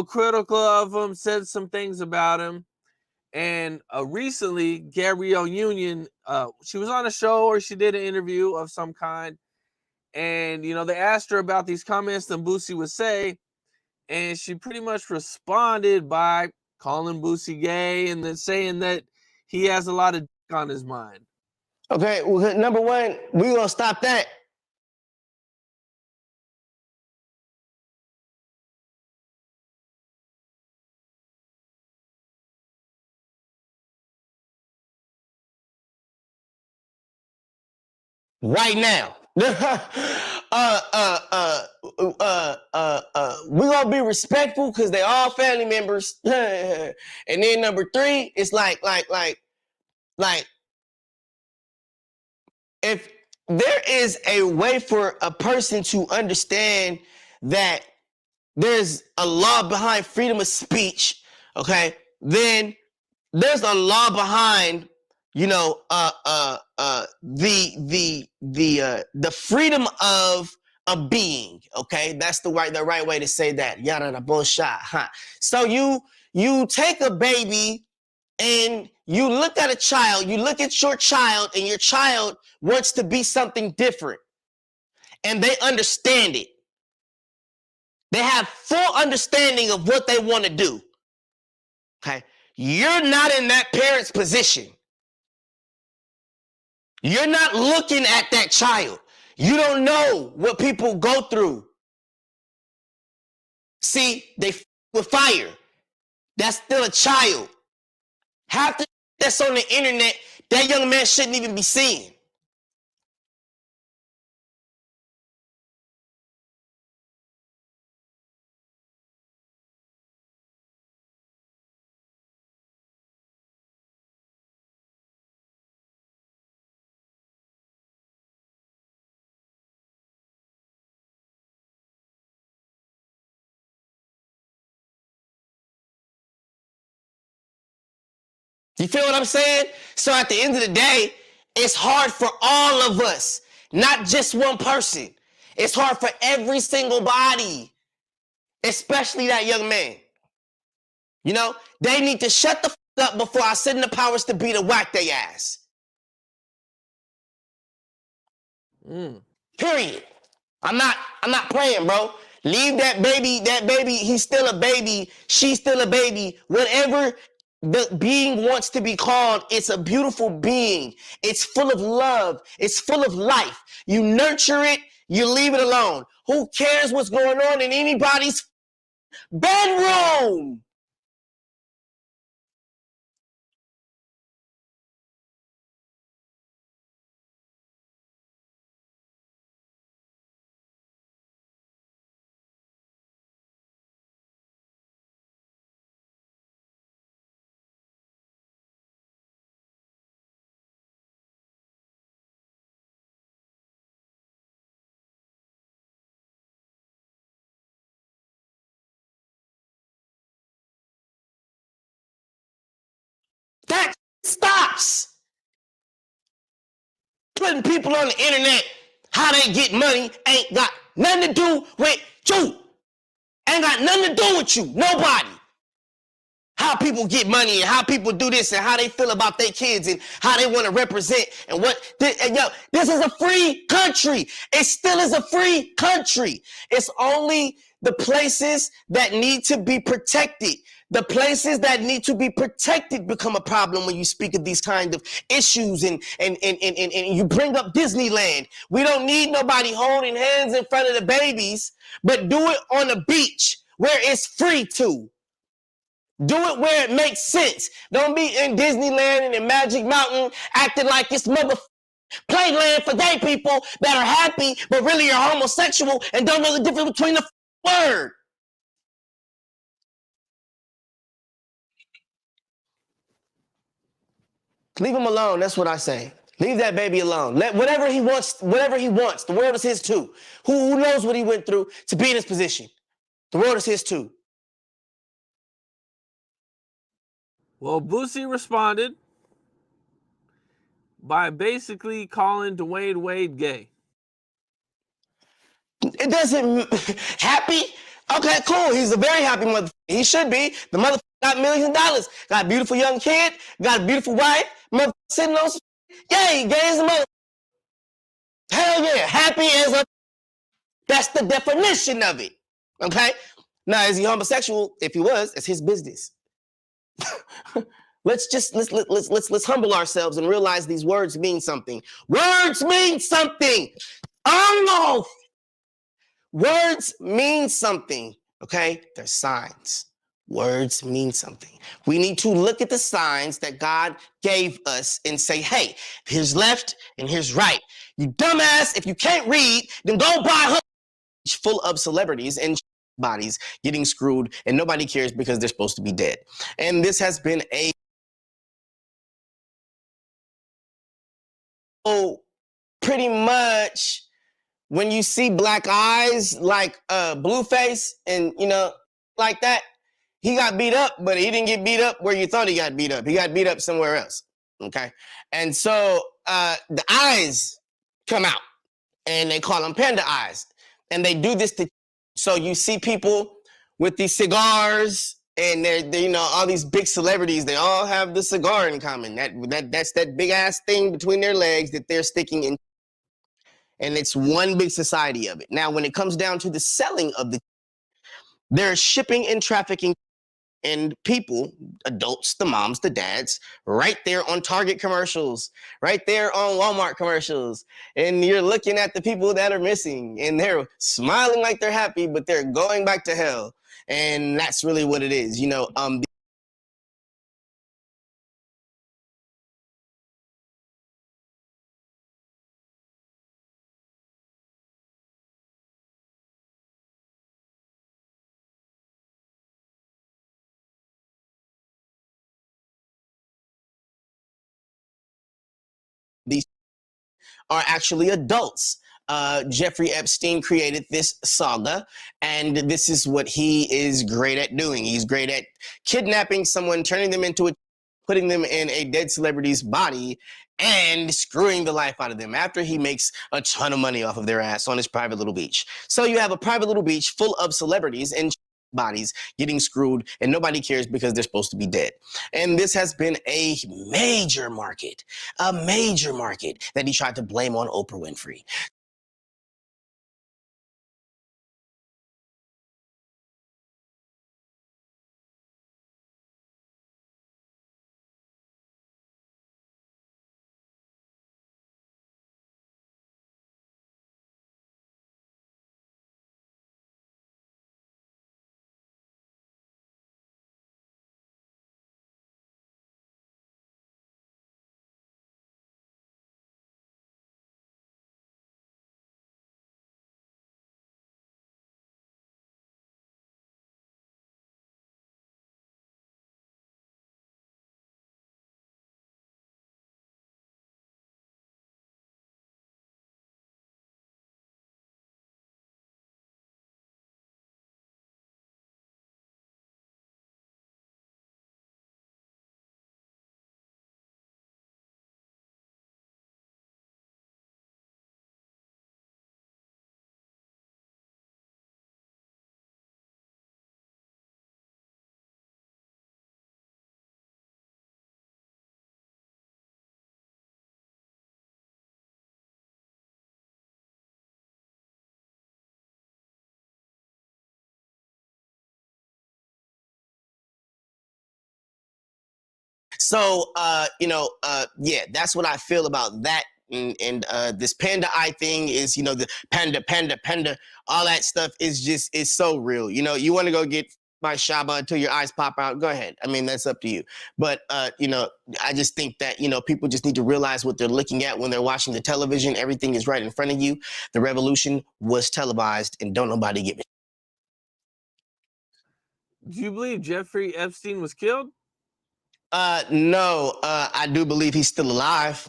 critical of him, said some things about him. And recently, Gabrielle Union, she was on a show or she did an interview of some kind. And, they asked her about these comments that Boosie would say. And she pretty much responded by calling Boosie gay and then saying that he has a lot of dick on his mind. Okay, well, number one, we're going to stop that. Right now. We're gonna be respectful because they're all family members. And then number three, it's like if there is a way for a person to understand that there's a law behind freedom of speech, okay, then there's a law behind the freedom of a being, okay? That's the right way to say that. Yada da bullshit, huh? So you take a baby and you look at a child, you look at your child, and your child wants to be something different. And they understand it. They have full understanding of what they want to do. Okay? You're not in that parent's position. You're not looking at that child. You don't know what people go through. See, they with fire. That's still a child. Half the that's on the internet, that young man shouldn't even be seeing. You feel what I'm saying? So at the end of the day, it's hard for all of us, not just one person. It's hard for every single body, especially that young man. They need to shut the up before I send the powers to be to whack their ass. Period. I'm not playing, bro. Leave that baby, he's still a baby, she's still a baby, whatever the being wants to be called. It's a beautiful being. It's full of love. It's full of life. You nurture it, you leave it alone. Who cares what's going on in anybody's bedroom? That stops. Putting people on the internet, how they get money, ain't got nothing to do with you. Ain't got nothing to do with you. Nobody. How people get money and how people do this and how they feel about their kids and how they want to represent and what. This is a free country. It still is a free country. It's only the places that need to be protected. The places that need to be protected become a problem when you speak of these kind of issues and you bring up Disneyland. We don't need nobody holding hands in front of the babies, but do it on a beach where it's free to. Do it where it makes sense. Don't be in Disneyland and in Magic Mountain acting like it's playland for they people that are happy but really are homosexual and don't know the difference between the word. Leave him alone. That's what I say. Leave that baby alone. Let whatever he wants. The world is his too. Who knows what he went through to be in this position? The world is his too. Well, Boosie responded by basically calling Dwayne Wade gay. It doesn't happy. Okay, cool. He's a very happy motherfucker. He should be. The motherfucker got millions of dollars. Got a beautiful young kid. Got a beautiful wife. Motherfucker sitting on some. Yay, gay as a mother. Hell yeah. Happy as a. That's the definition of it. Okay? Now, is he homosexual? If he was, it's his business. let's humble ourselves and realize these words mean something. Words mean something. Oh, words mean something. Okay? They're signs. Words mean something. We need to look at the signs that God gave us and say, hey, here's left and here's right. You dumbass, if you can't read, then go buy her full of celebrities and bodies getting screwed, and nobody cares because they're supposed to be dead. And this has been a pretty much when you see black eyes like Blueface and like that, he got beat up, but he didn't get beat up where you thought he got beat up. He got beat up somewhere else. Okay. And so the eyes come out and they call them panda eyes. And they do this to, so you see people with these cigars and they're all these big celebrities, they all have the cigar in common. That's that big ass thing between their legs that they're sticking in. And it's one big society of it. Now, when it comes down to the selling of they're shipping and trafficking and people, adults, the moms, the dads, right there on Target commercials, right there on Walmart commercials. And you're looking at the people that are missing and they're smiling like they're happy, but they're going back to hell. And that's really what it is. These are actually adults. Jeffrey Epstein created this saga, and this is what he is great at doing. He's great at kidnapping someone, turning them into putting them in a dead celebrity's body, and screwing the life out of them after he makes a ton of money off of their ass on his private little beach. So you have a private little beach full of celebrities and bodies getting screwed, and nobody cares because they're supposed to be dead. And this has been a major market that he tried to blame on Oprah Winfrey. So, yeah, that's what I feel about that. And this panda eye thing is, the panda, all that stuff is so real. You want to go get my Shaba until your eyes pop out, go ahead. I mean, that's up to you. But, I just think that, people just need to realize what they're looking at when they're watching the television. Everything is right in front of you. The revolution was televised, and don't nobody get me. Do you believe Jeffrey Epstein was killed? No, I do believe he's still alive.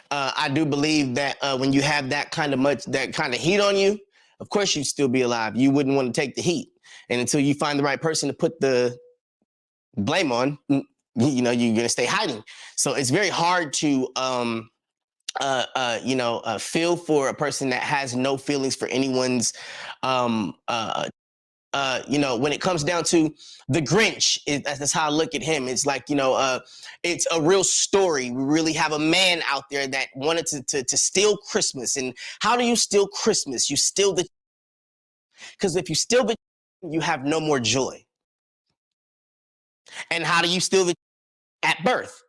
I do believe that when you have that kind of heat on you, of course you'd still be alive. You wouldn't want to take the heat. And until you find the right person to put the blame on, you're going to stay hiding. So it's very hard to, feel for a person that has no feelings for anyone's when it comes down to the Grinch, that's how I look at him. It's like, it's a real story. We really have a man out there that wanted to steal Christmas. And how do you steal Christmas? You steal because if you steal you have no more joy. And how do you steal at birth?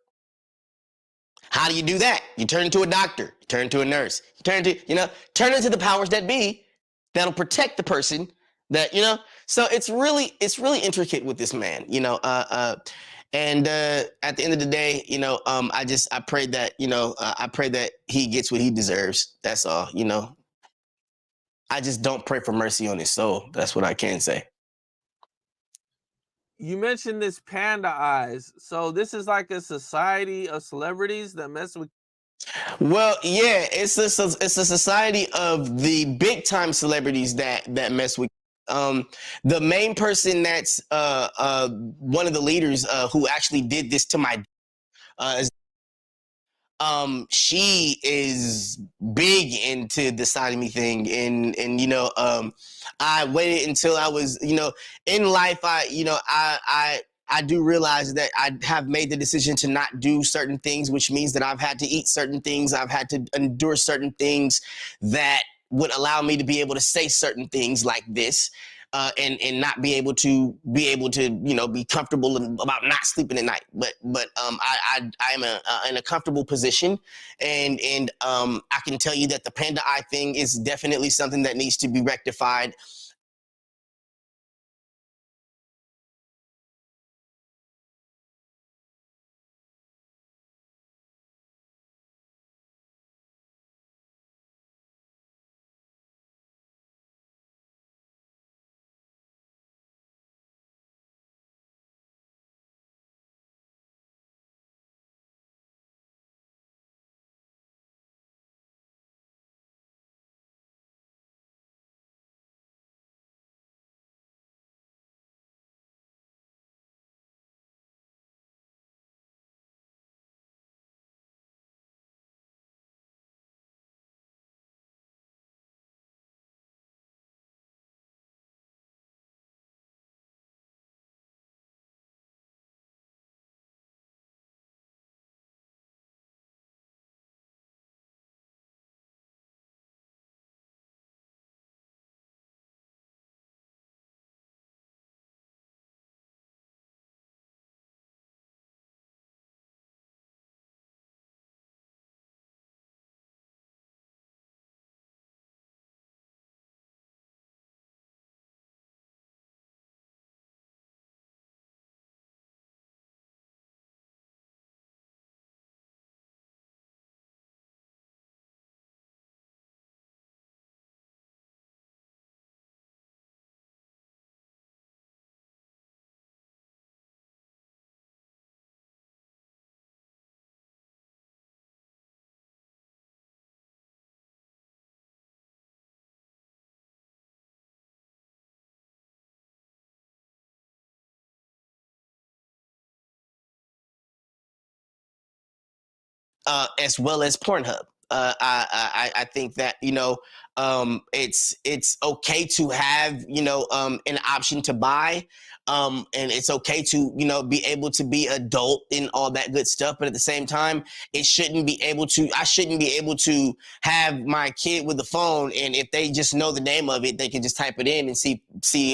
How do you do that? You turn into a doctor, you turn into a nurse, you turn into the powers that be that'll protect the person So it's really intricate with this man, and at the end of the day, I pray that, I pray that he gets what he deserves. That's all, I just don't pray for mercy on his soul. That's what I can say. You mentioned this panda eyes. So this is like a society of celebrities that mess with. Well, yeah, it's a society of the big time celebrities that mess with. The main person that's one of the leaders who actually did this to my she is big into the sodomy thing, and I waited until I was, in life. I do realize that I have made the decision to not do certain things, which means that I've had to eat certain things. I've had to endure certain things that would allow me to be able to say certain things like this. And not be able to be comfortable about not sleeping at night, but I am in a comfortable position, and I can tell you that the panda eye thing is definitely something that needs to be rectified. As well as Pornhub. I think that it's okay to have an option to buy, and it's okay to be able to be adult and all that good stuff. But at the same time, I shouldn't be able to have my kid with the phone, and if they just know the name of it, they can just type it in and see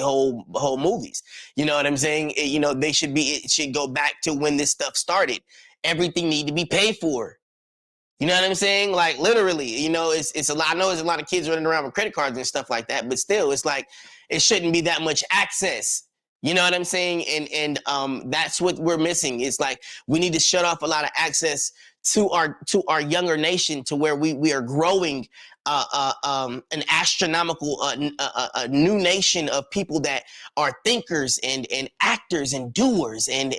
whole movies. You know what I'm saying? It should go back to when this stuff started. Everything need to be paid for. You know what I'm saying? Like literally, it's a lot. I know there's a lot of kids running around with credit cards and stuff like that, but still, it's like it shouldn't be that much access. You know what I'm saying? And that's what we're missing. It's like we need to shut off a lot of access to our younger nation, to where we are growing an astronomical new nation of people that are thinkers and actors and doers and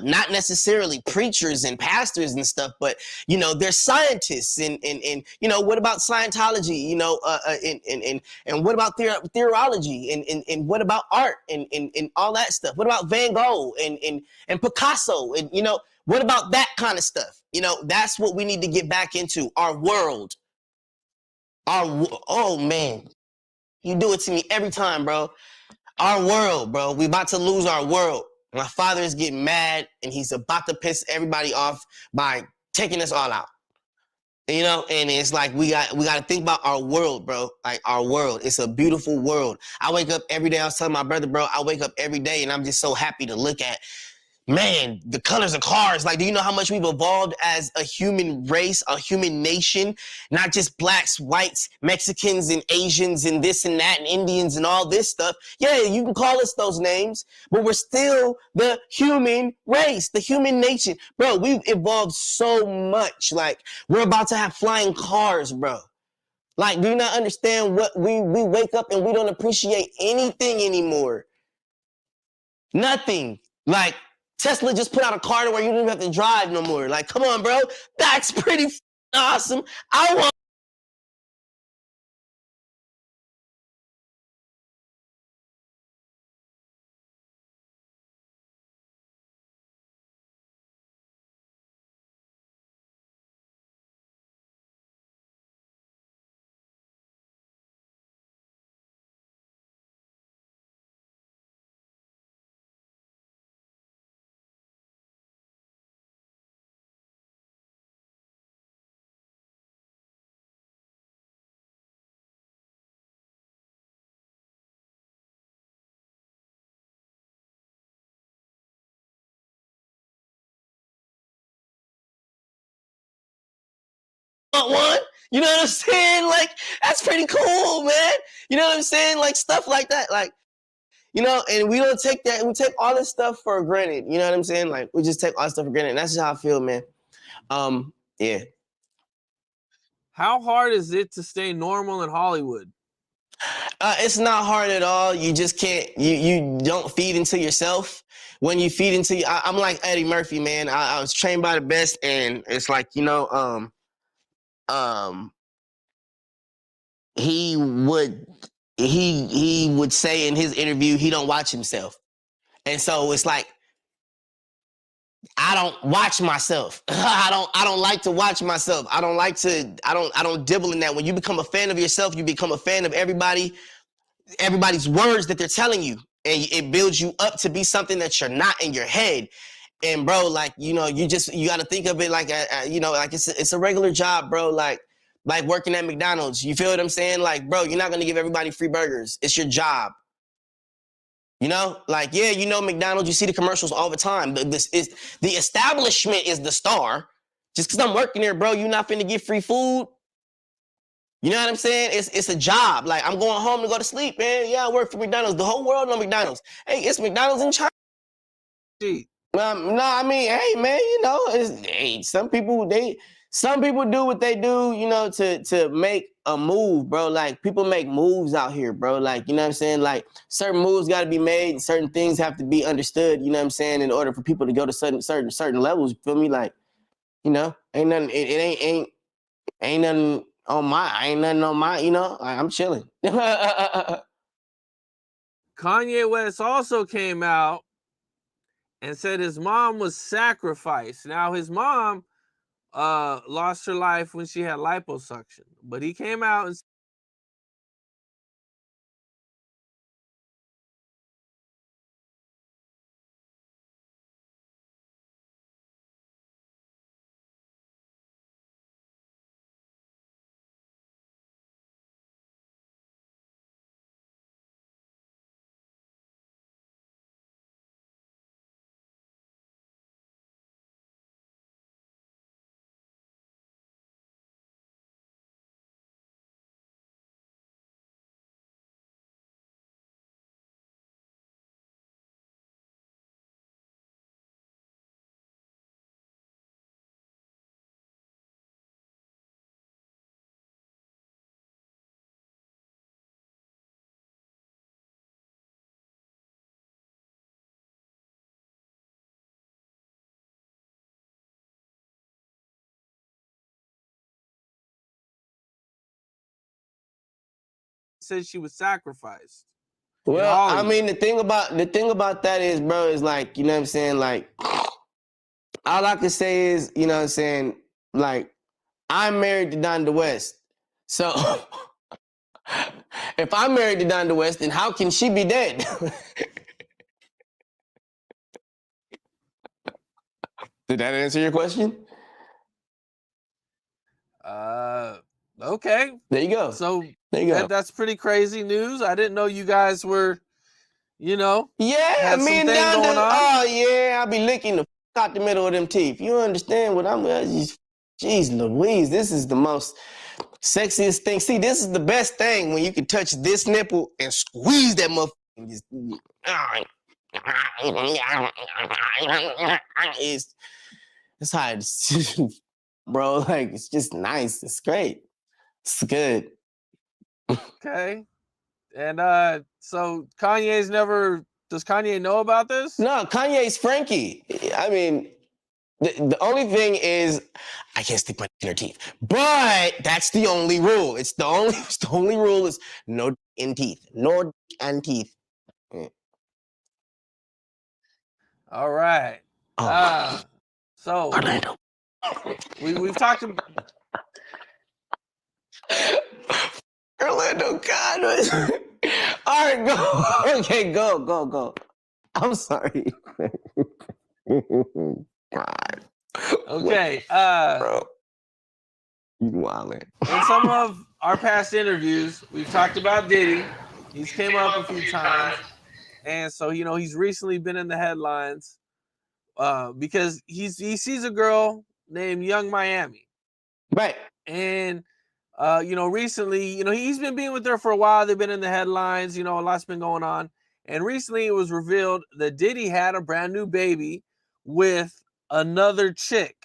not necessarily preachers and pastors and stuff, but they're scientists and what about Scientology, and what about theology and what about art and all that stuff? What about Van Gogh and Picasso and what about that kind of stuff? That's what we need to get back into, our world. Oh man, you do it to me every time, bro. Our world, bro. We about to lose our world. My father is getting mad, and he's about to piss everybody off by taking us all out. You know, and it's like we got to think about our world, bro. Like our world. It's a beautiful world. I wake up every day. I was telling my brother, bro, I wake up every day and I'm just so happy to look at, man, the colors of cars. Like, do you know how much we've evolved as a human race, a human nation? Not just blacks, whites, Mexicans, and Asians, and this and that, and Indians, and all this stuff. Yeah, you can call us those names, but we're still the human race, the human nation. Bro, we've evolved so much. Like, we're about to have flying cars, bro. Like, do you not understand what we wake up and we don't appreciate anything anymore? Nothing. Like, Tesla just put out a car where you don't even have to drive no more. Like, come on, bro. That's pretty awesome. I want one. You know what I'm saying? Like, that's pretty cool, man. You know what I'm saying? Like, stuff like that. Like, you know, and we don't take that. We take all this stuff for granted. You know what I'm saying? Like, we just take all this stuff for granted. And that's just how I feel, man. Yeah. How hard is it to stay normal in Hollywood? It's not hard at all. You just can't. You don't feed into yourself. When you feed into, I'm like Eddie Murphy, man. I was trained by the best, and it's like, you know, he would say in his interview he don't watch himself, and so it's like I don't watch myself. I don't like to watch myself. I don't dibble in that. When you become a fan of yourself, you become a fan of everybody's words that they're telling you, and it builds you up to be something that you're not in your head. And bro, like, you know, you got to think of it like you know, like it's a regular job, bro. Like working at McDonald's. You feel what I'm saying? Like, bro, you're not gonna give everybody free burgers. It's your job. You know, like, yeah, you know, McDonald's, you see the commercials all the time. This is the establishment is the star. Just because I'm working there, bro, you're not finna get free food. You know what I'm saying? It's a job. Like, I'm going home to go to sleep, man. Yeah, I work for McDonald's. The whole world know McDonald's. Hey, it's McDonald's in China. Gee, No, I mean, hey, man, you know, some people do what they do, you know, to make a move, bro. Like, people make moves out here, bro. Like, you know what I'm saying? Like, certain moves got to be made, certain things have to be understood, you know what I'm saying, in order for people to go to certain levels. You feel me? Like, you know, ain't nothing, ain't nothing on my, you know, I'm chilling. Kanye West also came out and said his mom was sacrificed. Now, his mom lost her life when she had liposuction, but he came out and said she was sacrificed in Well, I Hollywood. mean, the thing about that is, bro, is like, you know what I'm saying? Like, all I can say is, you know what I'm saying? Like, I'm married to Donda West. So If I'm married to Donda West, then how can she be dead? Did that answer your question? Okay. There you go. So there you go. that's pretty crazy news. I didn't know you guys were, Yeah, had me some and thing going Donda. on. Oh yeah, I'll be licking the out the middle of them teeth. You understand what I'm? Jeez Louise, this is the most sexiest thing. See, this is the best thing when you can touch this nipple and squeeze that motherfucker. And just, it's how it's, bro. Like it's just nice. It's great. It's good. Okay. And so does Kanye know about this? No, Kanye's Frankie. I mean, the only thing is, I can't stick my in her teeth. But that's the only rule. It's the only rule is no in teeth. No and teeth. All right. Oh. So Orlando. we've talked about. Orlando, God. All right, go. Okay, go. I'm sorry. God. Okay. Bro. You wildin'. In some of our past interviews, we've talked about Diddy. He's came up a few times, and so he's recently been in the headlines because he sees a girl named Young Miami, Right. and recently, he's been being with her for a while. They've been in the headlines. A lot's been going on, and recently it was revealed that Diddy had a brand new baby with another chick.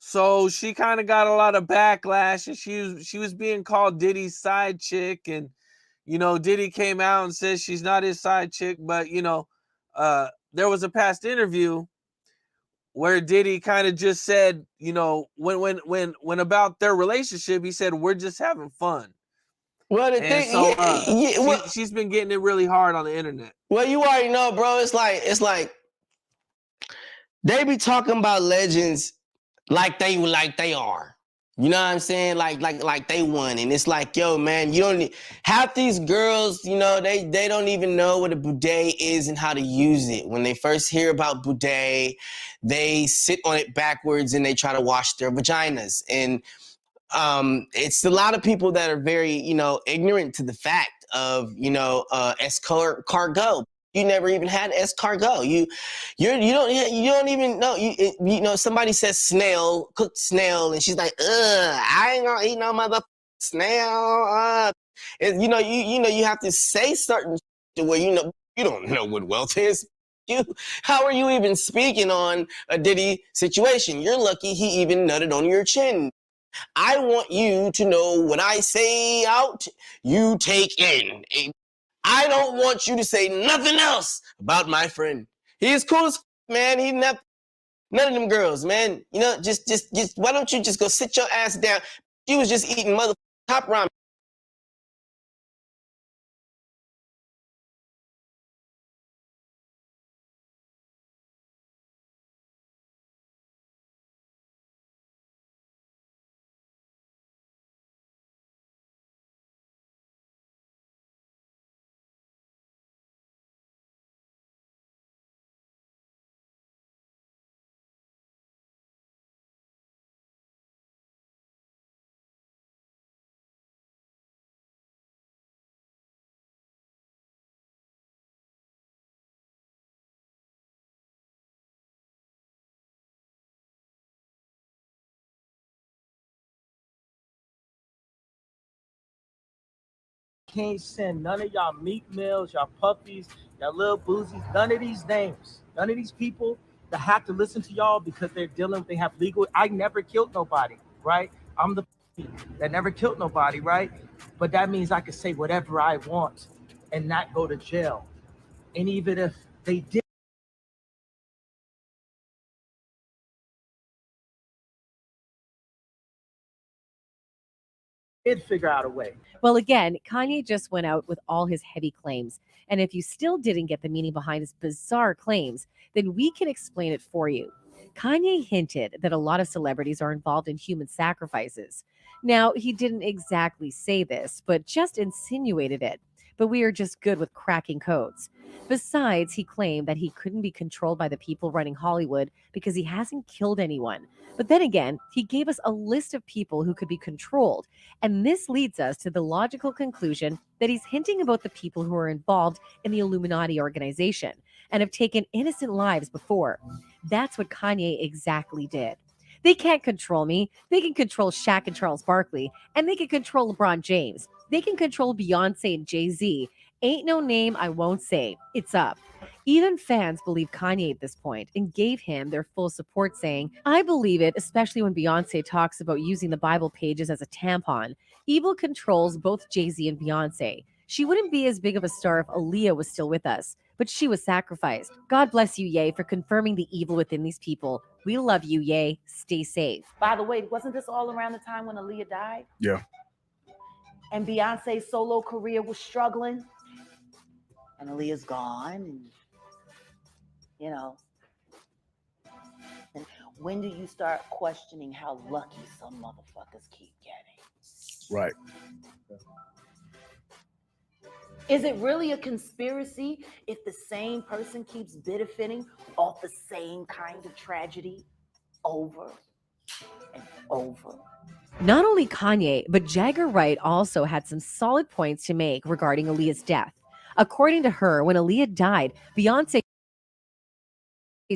So she kind of got a lot of backlash, and she was being called Diddy's side chick, and Diddy came out and says she's not his side chick, but there was a past interview where Diddy kind of just said, when about their relationship, he said we're just having fun, Well, the and thing, so well, she's been getting it really hard on the internet. well, you already know, bro. It's like they be talking about legends like they are. You know what I'm saying? Like they won. And it's like, yo, man, you don't need half these girls, they don't even know what a bidet is and how to use it. When they first hear about bidet, they sit on it backwards and they try to wash their vaginas. And it's a lot of people that are very, ignorant to the fact of, escargot. You never even had escargot. You don't even know. Somebody says snail, cooked snail, and she's like, ugh, I ain't gonna eat no mother snail. And you have to say certain to where you don't know what wealth is. How are you even speaking on a Diddy situation? You're lucky he even nutted on your chin. I want you to know when I say out, you take in. I don't want you to say nothing else about my friend. He is cool as man. He never none of them girls, man. You know, just why don't you just go sit your ass down? You was just eating mother top ramen. Can't send none of y'all meat meals, y'all puppies, y'all little boozies, none of these names, none of these people that have to listen to y'all because they're dealing, they have legal. I never killed nobody, right? I'm the that never killed nobody, right? But that means I can say whatever I want and not go to jail. And even if they did figure out a way. Well, again, Kanye just went out with all his heavy claims. And if you still didn't get the meaning behind his bizarre claims, then we can explain it for you. Kanye hinted that a lot of celebrities are involved in human sacrifices. Now, he didn't exactly say this, but just insinuated it. But we are just good with cracking codes. Besides, he claimed that he couldn't be controlled by the people running Hollywood because he hasn't killed anyone. But then again, he gave us a list of people who could be controlled, and this leads us to the logical conclusion that he's hinting about the people who are involved in the Illuminati organization and have taken innocent lives before. That's what Kanye exactly did. They can't control me. They can control Shaq and Charles Barkley, and they can control LeBron James. They can control Beyonce and Jay-Z. Ain't no name I won't say. It's up. Even fans believe Kanye at this point and gave him their full support, saying, I believe it, especially when Beyonce talks about using the Bible pages as a tampon. Evil controls both Jay Z and Beyonce. She wouldn't be as big of a star if Aaliyah was still with us, but she was sacrificed. God bless you, Ye, for confirming the evil within these people. We love you, Ye. Stay safe. By the way, wasn't this all around the time when Aaliyah died? Yeah. And Beyonce's solo career was struggling? And Aaliyah's gone. And, you know, and when do you start questioning how lucky some motherfuckers keep getting? Right. Is it really a conspiracy if the same person keeps benefiting off the same kind of tragedy over and over? Not only Kanye, but Jagger Wright also had some solid points to make regarding Aaliyah's death. According to her, when Aaliyah died, Beyonce's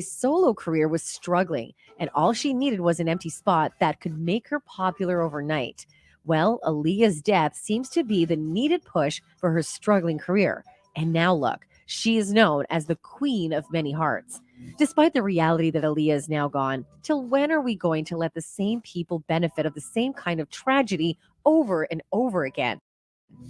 solo career was struggling, and all she needed was an empty spot that could make her popular overnight. Well, Aaliyah's death seems to be the needed push for her struggling career. And now look, she is known as the queen of many hearts. Despite the reality that Aaliyah is now gone, till when are we going to let the same people benefit of the same kind of tragedy over and over again?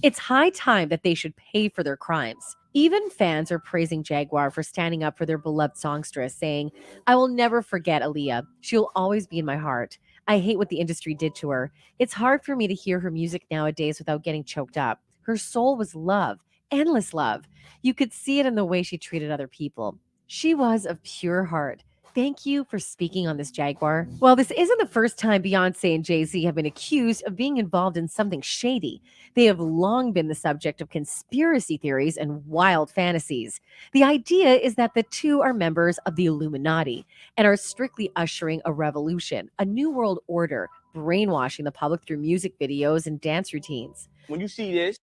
It's high time that they should pay for their crimes. Even fans are praising Jaguar for standing up for their beloved songstress, saying, I will never forget Aaliyah. She'll always be in my heart. I hate what the industry did to her. It's hard for me to hear her music nowadays without getting choked up. Her soul was love, endless love. You could see it in the way she treated other people. She was of pure heart. Thank you for speaking on this, Jaguar. Well, this isn't the first time Beyonce and Jay-Z have been accused of being involved in something shady. They have long been the subject of conspiracy theories and wild fantasies. The idea is that the two are members of the Illuminati and are strictly ushering a revolution, a new world order, brainwashing the public through music videos and dance routines. When you see this,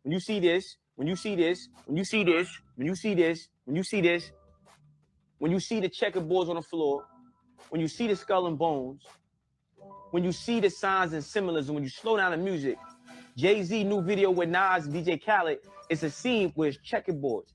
when you see this, when you see this, when you see this, when you see this, when you see this, when you see the checkerboards on the floor, when you see the skull and bones, when you see the signs and symbolism, when you slow down the music, Jay-Z new video with Nas and DJ Khaled, it's a scene where it's checkerboards.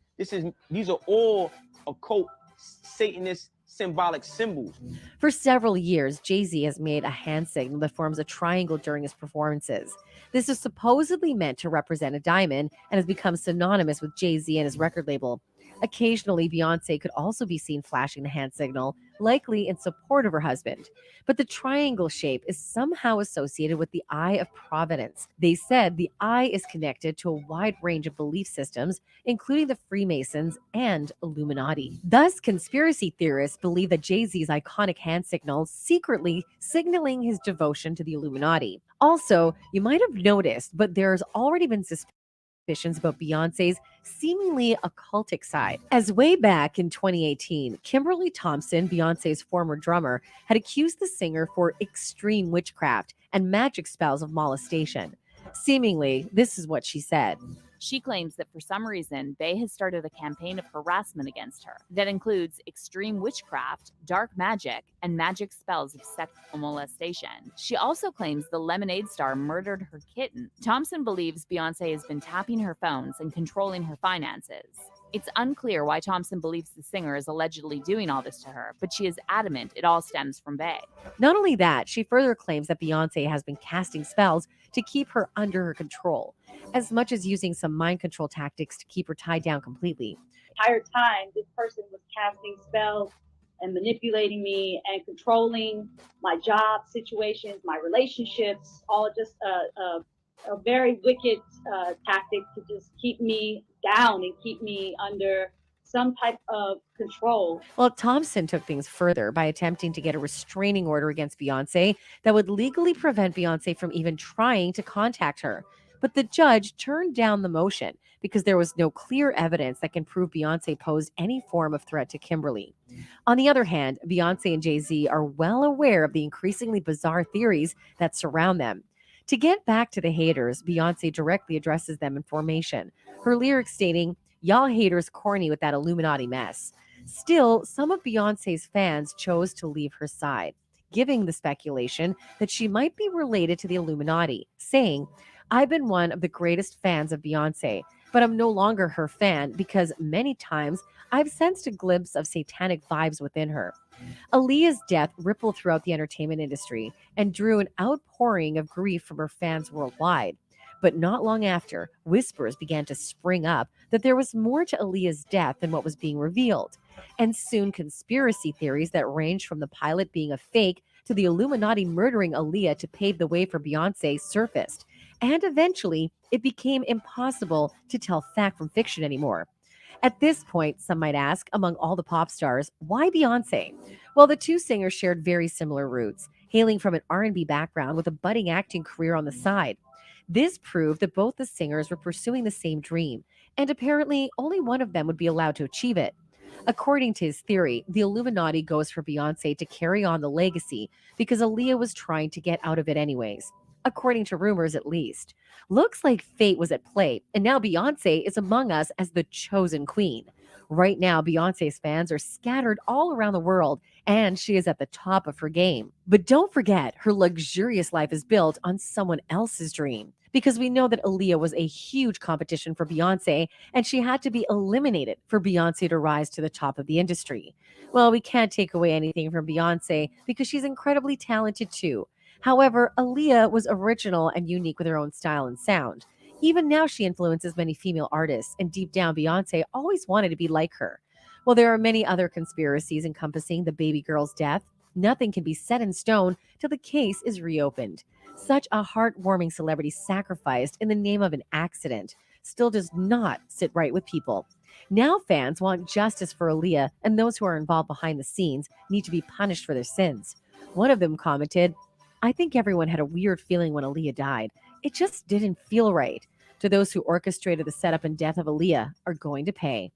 These are all occult Satanist symbolic symbols. For several years, Jay-Z has made a hand signal that forms a triangle during his performances. This is supposedly meant to represent a diamond and has become synonymous with Jay-Z and his record label. Occasionally, Beyonce could also be seen flashing the hand signal, likely in support of her husband. But the triangle shape is somehow associated with the Eye of Providence. They said the eye is connected to a wide range of belief systems, including the Freemasons and Illuminati. Thus, conspiracy theorists believe that Jay-Z's iconic hand signal secretly signaling his devotion to the Illuminati. Also, you might have noticed, but there's already been suspicions about Beyonce's seemingly occultic side. As way back in 2018, Kimberly Thompson, Beyonce's former drummer, had accused the singer for extreme witchcraft and magic spells of molestation. Seemingly, this is what she said. She claims that for some reason, Bey has started a campaign of harassment against her that includes extreme witchcraft, dark magic, and magic spells of sexual molestation. She also claims the Lemonade star murdered her kitten. Thompson believes Beyonce has been tapping her phones and controlling her finances. It's unclear why Thompson believes the singer is allegedly doing all this to her, but she is adamant it all stems from Bey. Not only that, she further claims that Beyonce has been casting spells to keep her under her control, as much as using some mind control tactics to keep her tied down completely. The entire time, this person was casting spells and manipulating me and controlling my job situations, my relationships, all just a very wicked tactic to just keep me down and keep me under some type of control. Well, Thompson took things further by attempting to get a restraining order against Beyonce that would legally prevent Beyonce from even trying to contact her. But the judge turned down the motion because there was no clear evidence that can prove Beyonce posed any form of threat to Kimberly. On the other hand, Beyonce and Jay-Z are well aware of the increasingly bizarre theories that surround them. To get back to the haters, Beyonce directly addresses them in Formation, her lyrics stating, "Y'all haters corny with that Illuminati mess." Still, some of Beyonce's fans chose to leave her side, giving the speculation that she might be related to the Illuminati, saying, "I've been one of the greatest fans of Beyonce, but I'm no longer her fan because many times I've sensed a glimpse of satanic vibes within her." Aaliyah's death rippled throughout the entertainment industry and drew an outpouring of grief from her fans worldwide. But not long after, whispers began to spring up that there was more to Aaliyah's death than what was being revealed. And soon conspiracy theories that ranged from the pilot being a fake to the Illuminati murdering Aaliyah to pave the way for Beyonce surfaced. And eventually, it became impossible to tell fact from fiction anymore. At this point, some might ask, among all the pop stars, why Beyonce? Well, the two singers shared very similar roots, hailing from an R&B background with a budding acting career on the side. This proved that both the singers were pursuing the same dream, and apparently only one of them would be allowed to achieve it. According to his theory, the Illuminati goes for Beyonce to carry on the legacy because Aaliyah was trying to get out of it anyways. According to rumors, at least. Looks like fate was at play, and now Beyonce is among us as the chosen queen. Right now, Beyonce's fans are scattered all around the world, and she is at the top of her game. But don't forget, her luxurious life is built on someone else's dream. Because we know that Aaliyah was a huge competition for Beyonce, and she had to be eliminated for Beyonce to rise to the top of the industry. Well, we can't take away anything from Beyonce because she's incredibly talented too. However, Aaliyah was original and unique with her own style and sound. Even now, she influences many female artists, and deep down, Beyonce always wanted to be like her. While there are many other conspiracies encompassing the baby girl's death, nothing can be set in stone till the case is reopened. Such a heartwarming celebrity sacrificed in the name of an accident still does not sit right with people. Now fans want justice for Aaliyah, and those who are involved behind the scenes need to be punished for their sins. One of them commented, "I think everyone had a weird feeling when Aaliyah died. It just didn't feel right. To those who orchestrated the setup and death of Aaliyah are going to pay."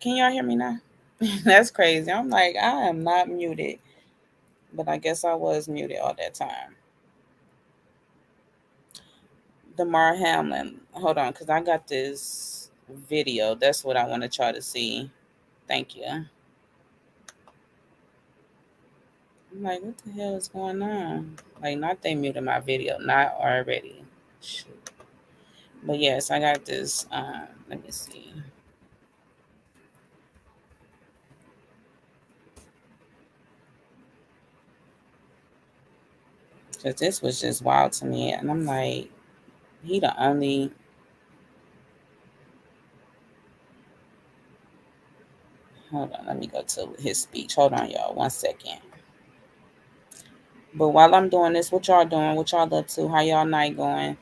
Can y'all hear me now? That's crazy. I'm like, I am not muted. But I guess I was muted all that time. Damar Hamlin. Hold on, because I got this video. That's what I want to try to see. Thank you. I'm like, what the hell is going on? Like, not they muted my video. Not already. Shoot. But yes, I got this. Let me see. Because this was just wild to me. And I'm like, he the only... Hold on, let me go to his speech. Hold on, y'all. 1 second. But while I'm doing this, what y'all doing? What y'all up to? How y'all night going?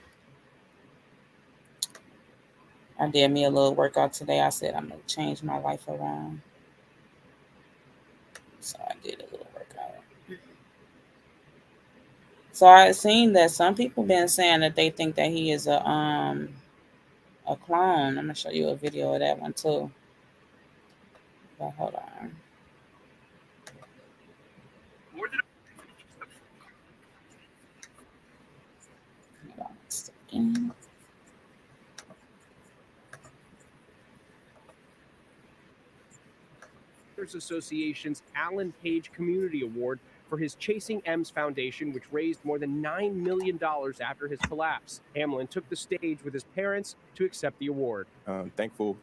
I did me a little workout today. I said I'm going to change my life around. So I did a little workout. So I seen that some people been saying that they think that he is a clone. I'm going to show you a video of that one too. But hold on. Hold on a second. Association's Alan Page Community Award for his Chasing M's Foundation, which raised more than $9 million after his collapse. Hamlin took the stage with his parents to accept the award. Thankful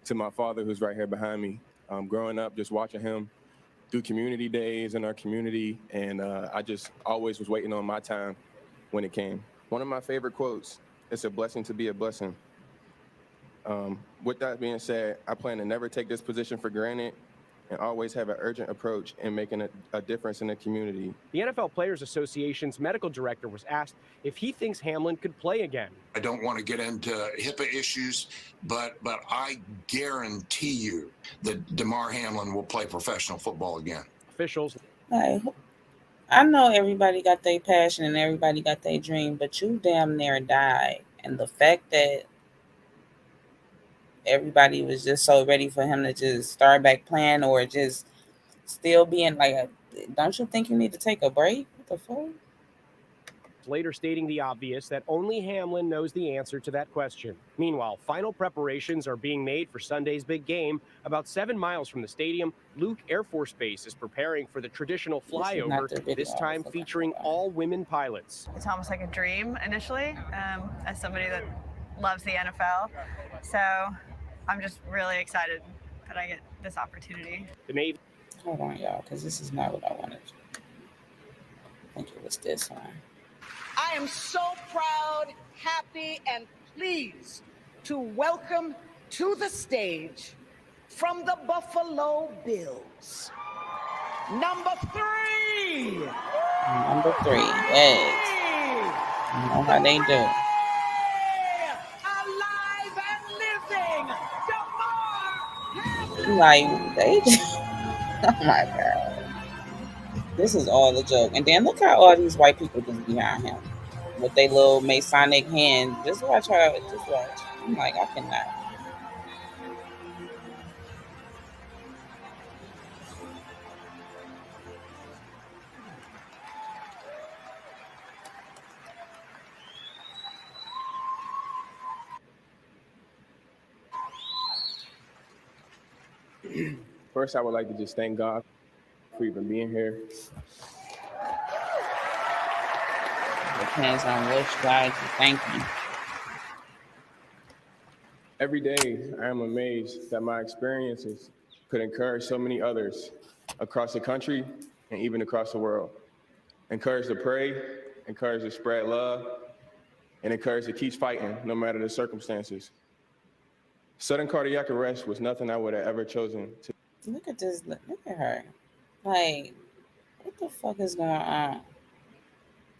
to my father, who's right here behind me. Growing up, just watching him do community days in our community, and I just always was waiting on my time when it came. One of my favorite quotes, "It's a blessing to be a blessing." With that being said, I plan to never take this position for granted and always have an urgent approach in making a difference in the community. The NFL Players Association's medical director was asked if he thinks Hamlin could play again. I don't want to get into HIPAA issues, but I guarantee you that Damar Hamlin will play professional football again. Officials. I know everybody got their passion and everybody got their dream, but you damn near died. And the fact that everybody was just so ready for him to just start back playing or just still being like, don't you think you need to take a break? What the fuck? Later stating the obvious, that only Hamlin knows the answer to that question. Meanwhile, final preparations are being made for Sunday's big game. About 7 miles from the stadium, Luke Air Force Base is preparing for the traditional flyover, this time featuring all women pilots. It's almost like a dream initially, as somebody that loves the NFL. So I'm just really excited that I get this opportunity. The Navy. Hold on, y'all, because this is not what I wanted. I think it was this one. I am so proud, happy, and pleased to welcome to the stage from the Buffalo Bills, number 3. Number 3, yes. You know how they do. Alive and living, Damar Hamlin. Like, they just, oh my God. This is all a joke. And then look how all these white people just behind him with their little Masonic hand. Just watch her. Just watch. I'm like, I cannot. First, I would like to just thank God for even being here. Depends on which God you thank you. Every day, I am amazed that my experiences could encourage so many others across the country and even across the world. Encourage to pray, encourage to spread love, and encourage to keep fighting no matter the circumstances. Sudden cardiac arrest was nothing I would have ever chosen to. Look at this. Look at her. Like, what the fuck is going on?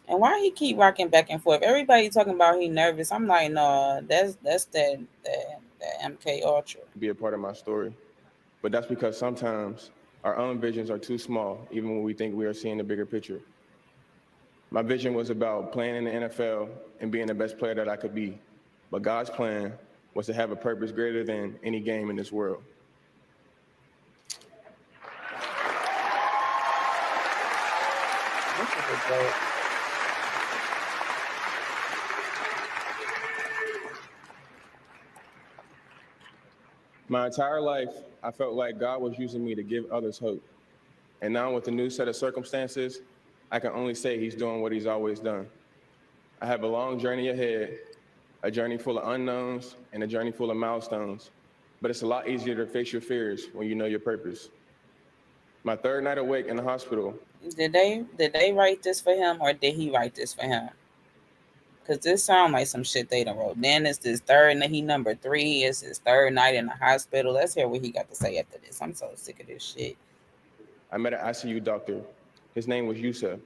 And why he keep rocking back and forth? Everybody talking about he nervous. I'm like, no, that's that MK Ultra. Be a part of my story. But that's because sometimes our own visions are too small, even when we think we are seeing the bigger picture. My vision was about playing in the NFL and being the best player that I could be. But God's plan was to have a purpose greater than any game in this world. a joke. My entire life, I felt like God was using me to give others hope. And now with the new set of circumstances, I can only say he's doing what he's always done. I have a long journey ahead, a journey full of unknowns and a journey full of milestones. But it's a lot easier to face your fears when you know your purpose. My third night awake in the hospital. Did they write this for him, or did he write this for him? Because this sound like some shit they done wrote. Then it's this third, and he number 3. It's his third night in the hospital. Let's hear what he got to say after this. I'm so sick of this shit. I met an ICU doctor. His name was Yusuf.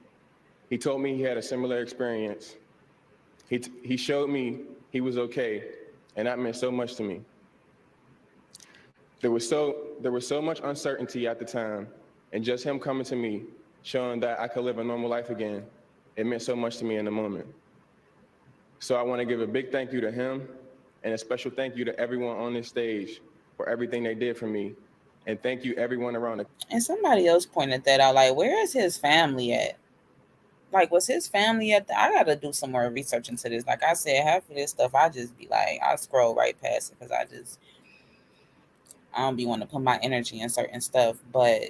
He told me he had a similar experience. He showed me he was okay, and that meant so much to me. There was so much uncertainty at the time, and just him coming to me, showing that I could live a normal life again, it meant so much to me in the moment. So I want to give a big thank you to him, and a special thank you to everyone on this stage for everything they did for me, and thank you everyone around the. And somebody else pointed that out. Like, where is his family at? Like, was his family at I gotta do some more research into this. Like I said, half of this stuff I just be like, I scroll right past it because I don't be want to put my energy in certain stuff. But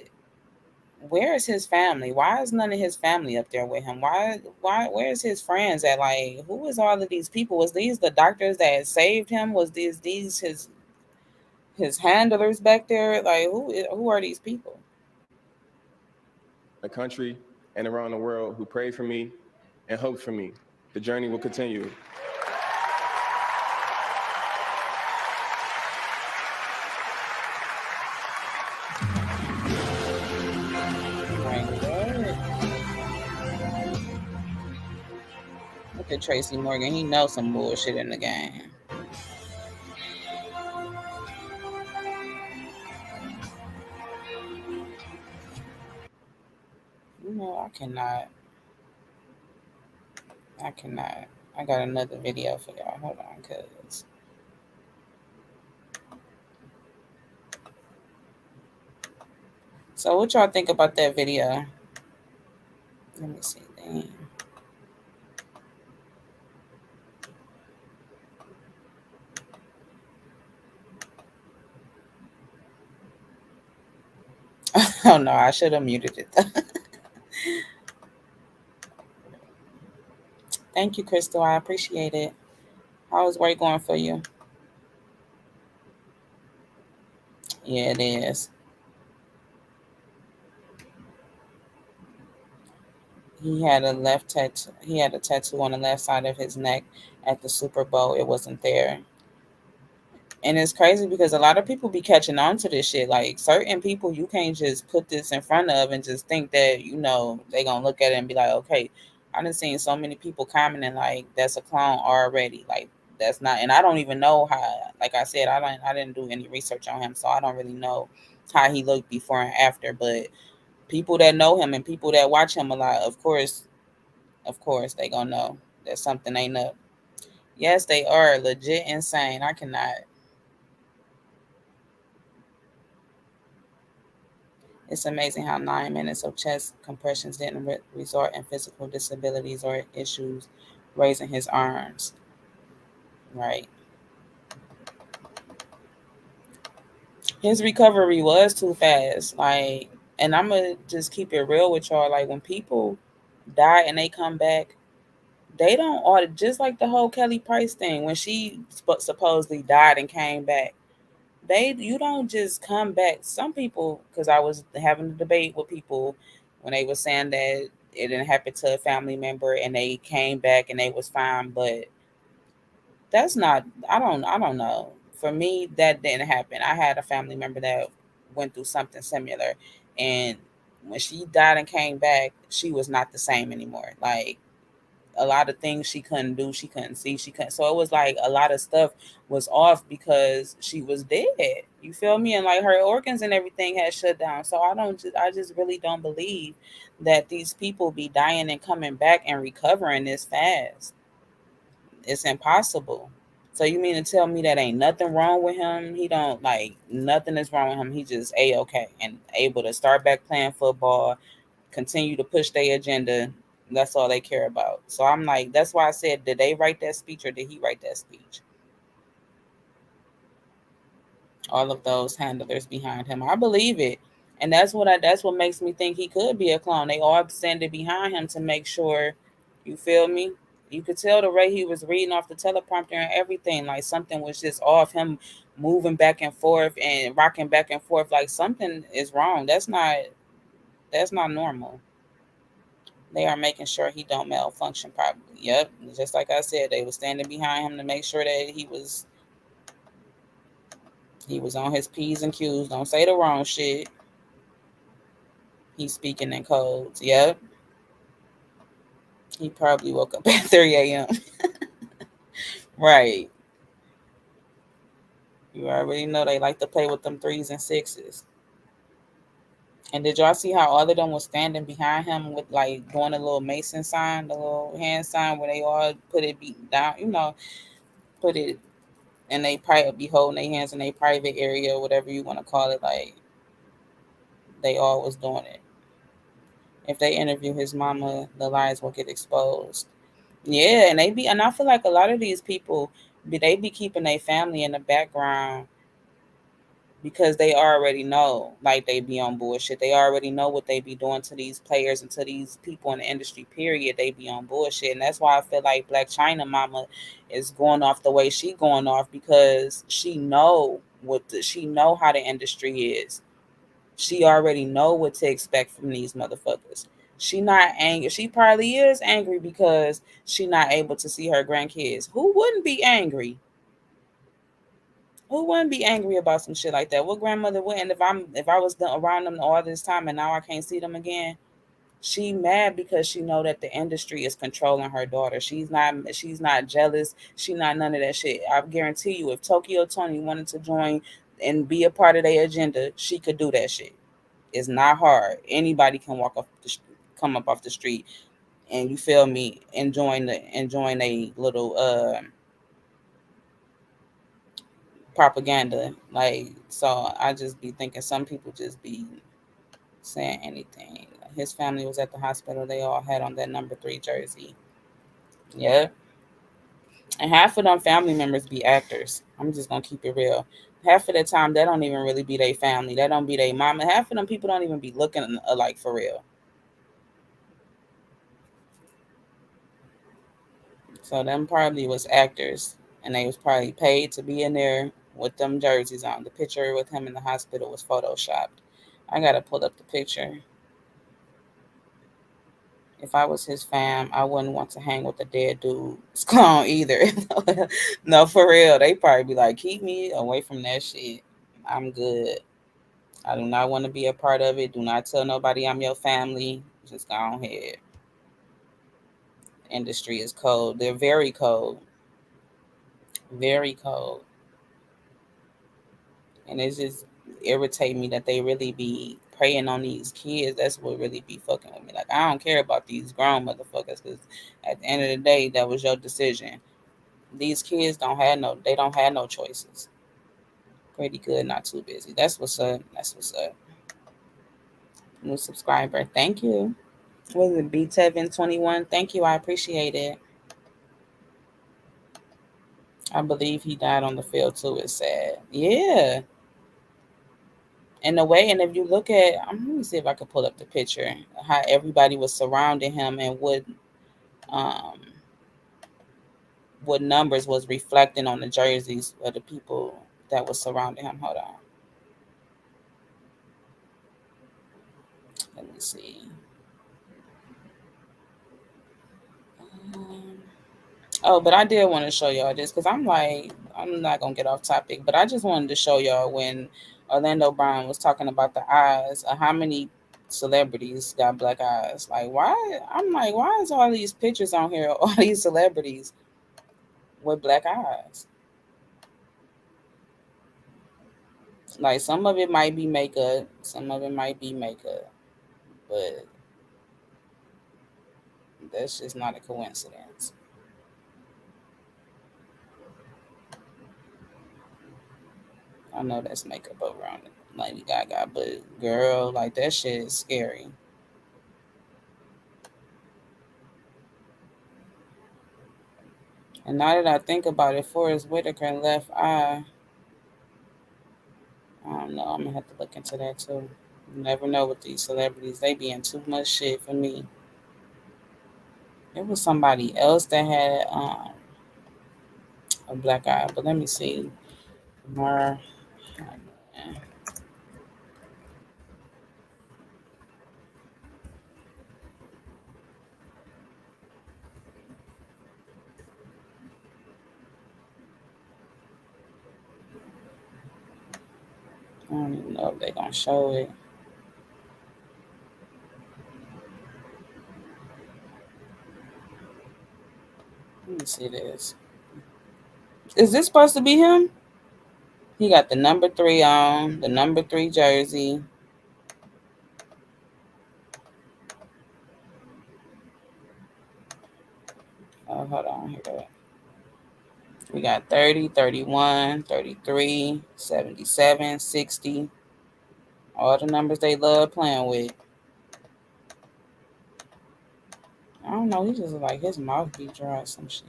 where is his family? Why is none of his family up there with him? Where's his friends at? Like, who is all of these people? Was these the doctors that saved him? Was these his handlers back there? Like, who are these people? The country and around the world who prayed for me and hoped for me. The journey will continue. Look at Tracy Morgan. He knows some bullshit in the game. No, I cannot. I got another video for y'all. Hold on, cuz. So what y'all think about that video? Let me see. Damn. Oh no, I should have muted it. Thank you, Crystal. I appreciate it. How is work going for you? Yeah, it is. He had a left tattoo. He had a tattoo on the left side of his neck at the Super Bowl. It wasn't there. And it's crazy because a lot of people be catching on to this shit. Like, certain people, you can't just put this in front of and just think that, they going to look at it and be like, okay. I done seen so many people commenting like, that's a clown already. Like, that's not. And I don't even know how, like I said, I didn't do any research on him. So I don't really know how he looked before and after. But people that know him and people that watch him a lot, of course, they going to know that something ain't up. Yes, they are legit insane. I cannot. It's amazing how 9 minutes of chest compressions didn't result in physical disabilities or issues raising his arms. Right. His recovery was too fast. Like, and I'm going to just keep it real with y'all. Like, when people die and they come back, they don't order, just like the whole Kelly Price thing. When she supposedly died and came back, you don't just come back. Some people, because I was having a debate with people when they were saying that it didn't happen to a family member and they came back and they was fine, but that's not. I don't know. For me, that didn't happen. I had a family member that went through something similar, and when she died and came back, she was not the same anymore. Like, a lot of things she couldn't do, she couldn't see, she couldn't. So it was like a lot of stuff was off because she was dead. You feel me? And like, her organs and everything had shut down. So I just really don't believe that these people be dying and coming back and recovering this fast. It's impossible. So you mean to tell me that ain't nothing wrong with him? He don't, like, nothing is wrong with him. He just A-okay and able to start back playing football, continue to push their agenda. That's all they care about. So I'm like, that's why I said, did they write that speech or did he write that speech? All of those handlers behind him, I believe it, and that's what makes me think he could be a clone. They all standing behind him to make sure. You feel me? You could tell the way he was reading off the teleprompter and everything, like something was just off. Him moving back and forth and rocking back and forth, like something is wrong. That's not normal. They are making sure he don't malfunction properly. Yep, just like I said, they were standing behind him to make sure that he was on his P's and Q's. Don't say the wrong shit. He's speaking in codes. Yep. He probably woke up at 3 a.m. Right. You already know they like to play with them threes and sixes. And did y'all see how all of them was standing behind him with like doing a little Mason sign, the little hand sign where they all put it down, put it and they probably be holding their hands in a private area, whatever you want to call it. Like they all was doing it. If they interview his mama, the lies will get exposed. Yeah, and I feel like a lot of these people, they be keeping their family in the background because they already know, like they be on bullshit. They already know what they be doing to these players and to these people in the industry. Period. They be on bullshit, and that's why I feel like Black China Mama is going off the way she going off because she know how the industry is. She already know what to expect from these motherfuckers. She not angry. She probably is angry because she not able to see her grandkids. Who wouldn't be angry? Who wouldn't be angry about some shit like that? What grandmother wouldn't if I was around them all this time and now I can't see them again? She mad because she know that the industry is controlling her daughter. She's not jealous. She not none of that shit. I guarantee you, if Tokyo Tony wanted to join and be a part of their agenda, she could do that shit. It's not hard. Anybody can come up off the street, and you feel me, enjoying a little propaganda. Like, so I just be thinking some people just be saying anything. His family was at the hospital. They all had on that number 3 jersey. Yeah. And half of them family members be actors. I'm just gonna keep it real. Half of the time, that don't even really be their family. That don't be their mama. Half of them people don't even be looking alike for real. So them probably was actors, and they was probably paid to be in there with them jerseys on. The picture with him in the hospital was photoshopped. I gotta pull up the picture. If I was his fam, I wouldn't want to hang with a dead dude's clone either. No, for real. They probably be like, keep me away from that shit. I'm good. I do not want to be a part of it. Do not tell nobody I'm your family. Just go ahead. Industry is cold. They're very cold. Very cold. And it's just irritate me that they really be preying on these kids. That's what really be fucking with me. Like, I don't care about these grown motherfuckers because at the end of the day, that was your decision. These kids don't have no choices. Pretty good, not too busy. That's what's up. That's what's up. New subscriber. Thank you. Was it B721? Thank you. I appreciate it. I believe he died on the field too. It's sad. Yeah. In a way, and if you look at, let me see if I can pull up the picture, how everybody was surrounding him and um, what numbers was reflecting on the jerseys of the people that was surrounding him. Hold on. Let me see. Um, Oh, but I did want to show y'all this because I'm not gonna get off topic, but I just wanted to show y'all when Orlando Brown was talking about the eyes, how many celebrities got black eyes. Like, why? I'm like, why is all these pictures on here, all these celebrities with black eyes? Like, some of it might be makeup, some of it might be makeup, but that's just not a coincidence. I know that's makeup over on Lady Gaga, but girl, like that shit is scary. And now that I think about it, Forrest Whitaker left eye. I don't know. I'm gonna have to look into that too. You never know with these celebrities; they be in too much shit for me. It was somebody else that had a black eye, but let me see. Damar Hamlin. I don't even know if they gonna show it. Let me see this. Is this supposed to be him? He got the number 3 on, the number 3 jersey. Oh, hold on. Here go. We got 30, 31, 33, 77, 60. All the numbers they love playing with. I don't know. He just like his mouth be dry or some shit.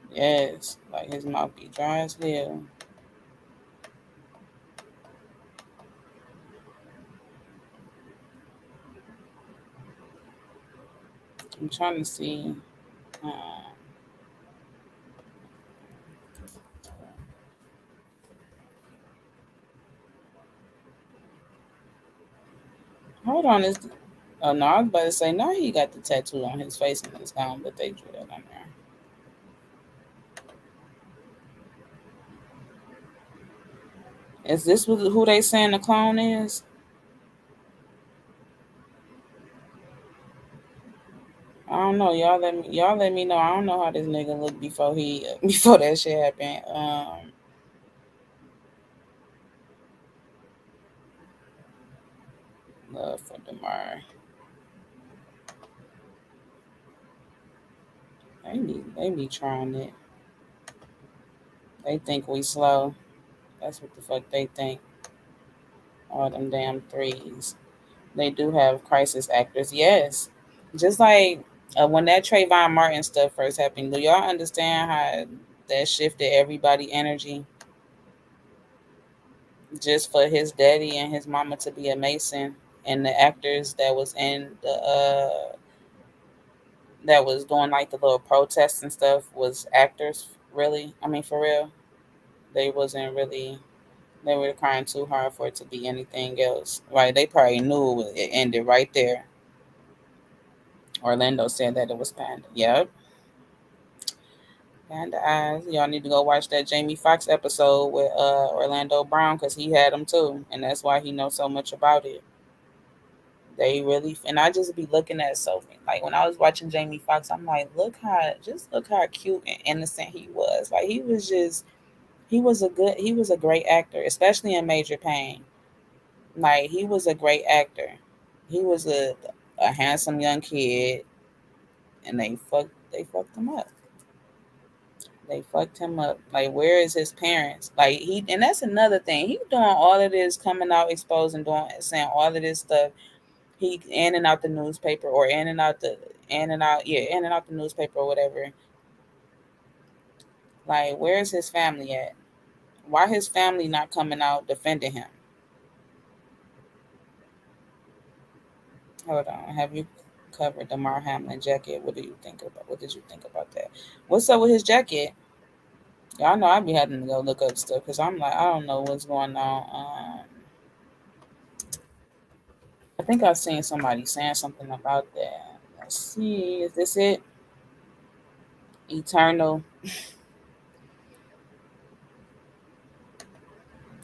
Yes, like his mouth be dry as hell. I'm trying to see. Uh, hold on. Oh no, I was about to say no. He got the tattoo on his face and his gown, but they drew that on there. Is this who they saying the clone is? I don't know. Y'all let me know. I don't know how this nigga looked before before that shit happened. Love for Damar. They be trying it. They think we slow. That's what the fuck they think. All them damn threes. They do have crisis actors. Yes. Just like when that Trayvon Martin stuff first happened, do y'all understand how that shifted everybody energy? Just for his daddy and his mama to be a Mason and the actors that was in the that was doing like the little protests and stuff was actors, really. I mean, for real. They wasn't really. They were trying too hard for it to be anything else. Right? They probably knew it ended right there. Orlando said that it was Panda. Yep. Panda eyes. Y'all need to go watch that Jamie Foxx episode with Orlando Brown because he had them too, and that's why he knows so much about it. They really, and I just be looking at Sophie. Like when I was watching Jamie Foxx, I'm like, look how cute and innocent he was. Like he was a great actor, especially in Major Pain. Like he was a great actor. He was a handsome young kid, and they fucked him up. They fucked him up. Like, where is his parents? Like and that's another thing. He doing all of this, coming out, exposing, saying all of this stuff. He in and out the newspaper or in and out the newspaper or whatever. Like, where's his family at? Why his family not coming out defending him? Hold on. Have you covered Damar Hamlin jacket? What do you think about? What did you think about that? What's up with his jacket? Y'all know I be having to go look up stuff because I'm like, I don't know what's going on. I think I've seen somebody saying something about that. Let's see. Is this it? Eternal.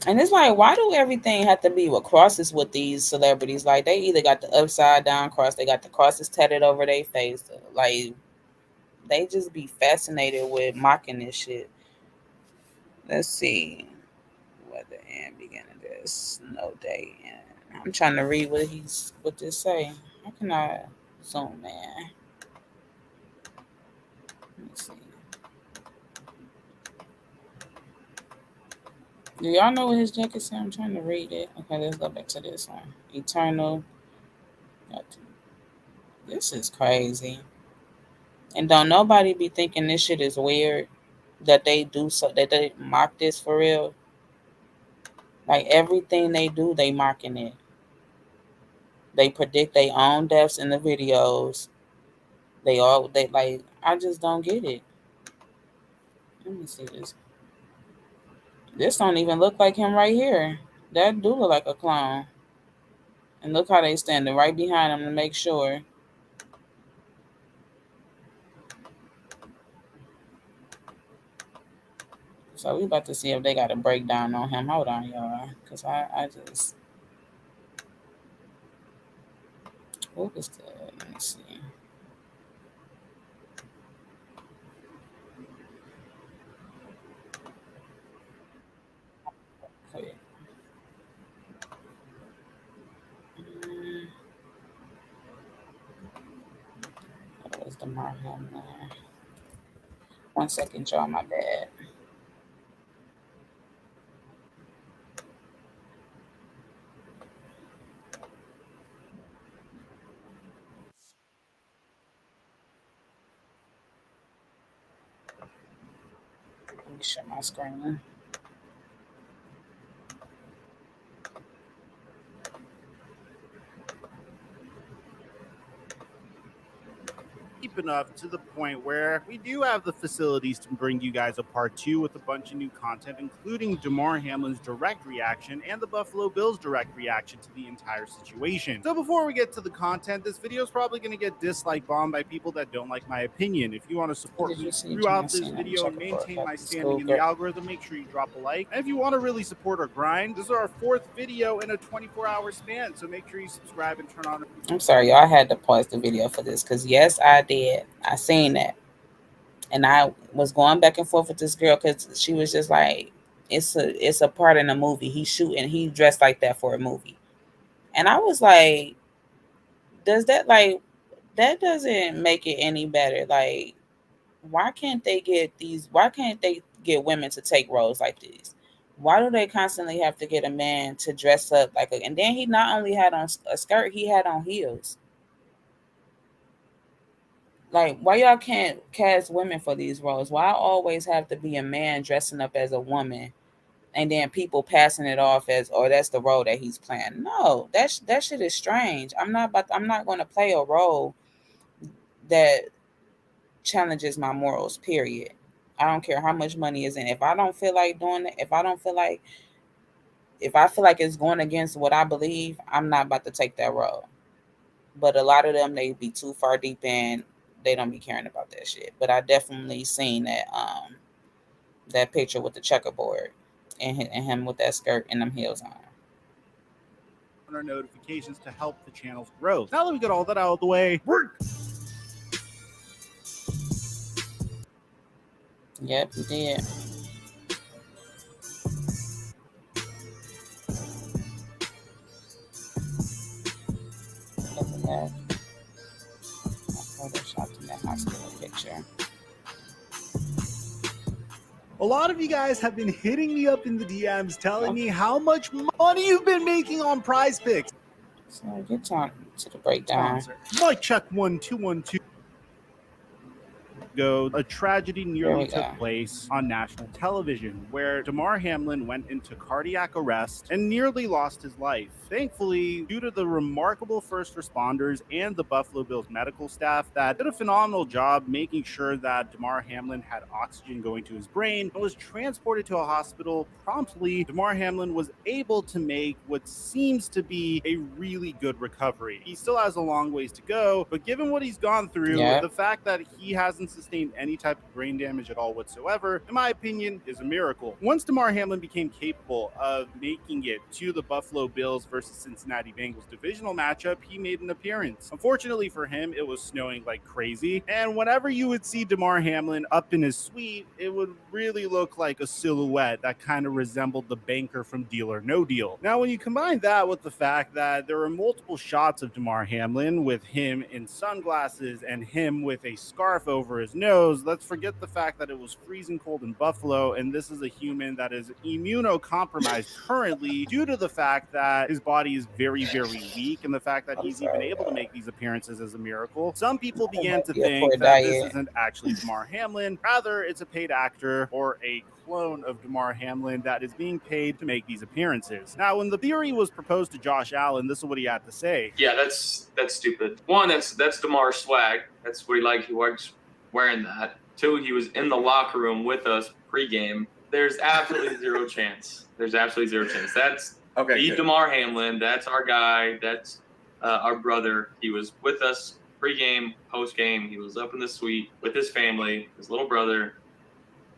And it's like, why do everything have to be with crosses with these celebrities? Like, they either got the upside down cross, they got the crosses tatted over their face. Like, they just be fascinated with mocking this shit. Let's see. Weather and beginning this no day. And I'm trying to read what this say. How can I zoom in? Let me see. Do y'all know what his jacket said? I'm trying to read it. Okay, let's go back to this one. Eternal. This is crazy. And don't nobody be thinking this shit is weird that they do so that they mock this for real. Like everything they do, they mocking it. They predict their own deaths in the videos. They like I just don't get it. Let me see this. This don't even look like him right here. That do look like a clown. And look how they standing right behind him to make sure. So we about to see if they got a breakdown on him. Hold on, y'all. Cause I just what was that? Let me see. Okay. That was Damar Hamlin. 1 second, y'all. My bad. Let me share my screen. Enough to the point where we do have the facilities to bring you guys a part 2 with a bunch of new content, including Damar Hamlin's direct reaction and the Buffalo Bills' direct reaction to the entire situation. So before we get to the content, this video is probably going to get dislike bombed by people that don't like my opinion. If you want to support me throughout this video and maintain my standing in the algorithm, make sure you drop a like. And if you want to really support our grind, this is our 4th video in a 24-hour span, so make sure you subscribe and turn on. I'm sorry, y'all. I had to pause the video for this because yes, I did. I seen that, and I was going back and forth with this girl because she was just like, "It's a part in a movie. He's shooting. He dressed like that for a movie," and I was like, "Does that like that doesn't make it any better? Like, why can't they get these? Why can't they get women to take roles like these? Why do they constantly have to get a man to dress up like a?" And then he not only had on a skirt, he had on heels. Like, why y'all can't cast women for these roles? Why always have to be a man dressing up as a woman, and then people passing it off as, "Oh, that's the role that he's playing." No, that shit is strange. I'm not going to play a role that challenges my morals. Period. I don't care how much money is in. If I don't feel like doing it, if I feel like it's going against what I believe, I'm not about to take that role. But a lot of them, they be too far deep in. They don't be caring about that shit. But I definitely seen that picture with the checkerboard and him with that skirt and them heels on. Our notifications to help the channel's growth. Now that we got all that out of the way, work. Yep, he did. Look at that. I photoshopped in that hospital picture. A lot of you guys have been hitting me up in the DMs telling me how much money you've been making on Prize Picks. So get on to the breakdown. Mic check 1 2 1 2. A tragedy nearly took place on national television where Damar Hamlin went into cardiac arrest and nearly lost his life. Thankfully, due to the remarkable first responders and the Buffalo Bills medical staff that did a phenomenal job making sure that Damar Hamlin had oxygen going to his brain and was transported to a hospital promptly, Damar Hamlin was able to make what seems to be a really good recovery. He still has a long ways to go, but given what he's gone through, the fact that he hasn't sustained any type of brain damage at all whatsoever, in my opinion, is a miracle. Once Damar Hamlin became capable of making it to the Buffalo Bills versus Cincinnati Bengals divisional matchup, he made an appearance. Unfortunately for him, it was snowing like crazy, and whenever you would see Damar Hamlin up in his suite, it would really look like a silhouette that kind of resembled the banker from Deal or No Deal. Now, when you combine that with the fact that there were multiple shots of Damar Hamlin with him in sunglasses and him with a scarf over his listeners knows, let's forget the fact that it was freezing cold in Buffalo, and this is a human that is immunocompromised currently due to the fact that his body is very, very weak, and the fact that he's even able to make these appearances is a miracle. Some people began to think that this isn't actually Damar Hamlin, rather it's a paid actor or a clone of Damar Hamlin that is being paid to make these appearances. Now, when the theory was proposed to Josh Allen, this is what he had to say. Yeah, that's stupid. One, that's Damar's swag. That's what he liked. He likes wearing that. Two, he was in the locker room with us pregame. There's absolutely zero chance. There's absolutely zero chance. That's the Damar Hamlin. That's our guy. That's our brother. He was with us pregame, postgame. He was up in the suite with his family, his little brother.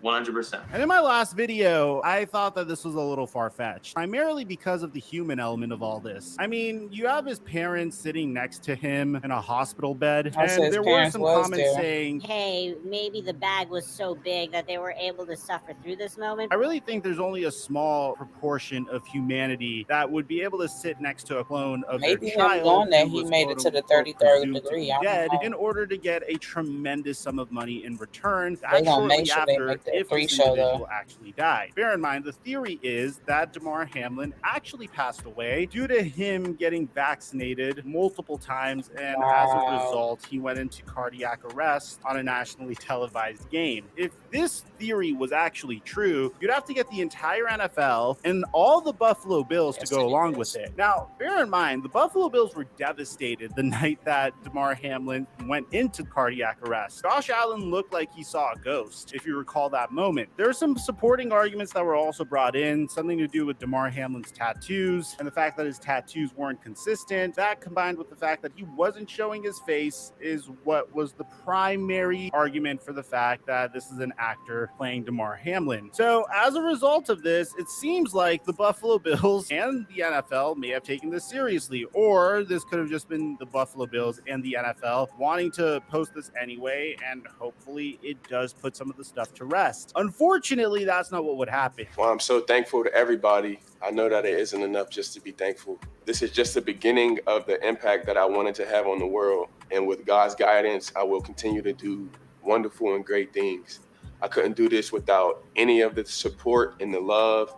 100%. And in my last video, I thought that this was a little far-fetched, primarily because of the human element of all this. I mean, you have his parents sitting next to him in a hospital bed, and there were some comments saying, hey, maybe the bag was so big that they were able to suffer through this moment. I really think there's only a small proportion of humanity that would be able to sit next to a clone of their child that he made it to the 33rd degree dead in order to get a tremendous sum of money in return. They gonna make sure they make if free this show individual actually died. Bear in mind, the theory is that Damar Hamlin actually passed away due to him getting vaccinated multiple times, and as a result, he went into cardiac arrest on a nationally televised game. If this theory was actually true, you'd have to get the entire NFL and all the Buffalo Bills to go along with it. Now, bear in mind, the Buffalo Bills were devastated the night that Damar Hamlin went into cardiac arrest. Josh Allen looked like he saw a ghost, if you recall that moment. There are some supporting arguments that were also brought in, something to do with Damar Hamlin's tattoos and the fact that his tattoos weren't consistent. That, combined with the fact that he wasn't showing his face, is what was the primary argument for the fact that this is an actor playing Damar Hamlin. So as a result of this, it seems like the Buffalo Bills and the NFL may have taken this seriously, or this could have just been the Buffalo Bills and the NFL wanting to post this anyway, and hopefully it does put some of the stuff to rest. Unfortunately, that's not what would happen. Well, I'm so thankful to everybody. I know that it isn't enough just to be thankful. This is just the beginning of the impact that I wanted to have on the world. And with God's guidance, I will continue to do wonderful and great things. I couldn't do this without any of the support and the love.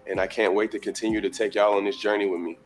And I can't wait to continue to take y'all on this journey with me.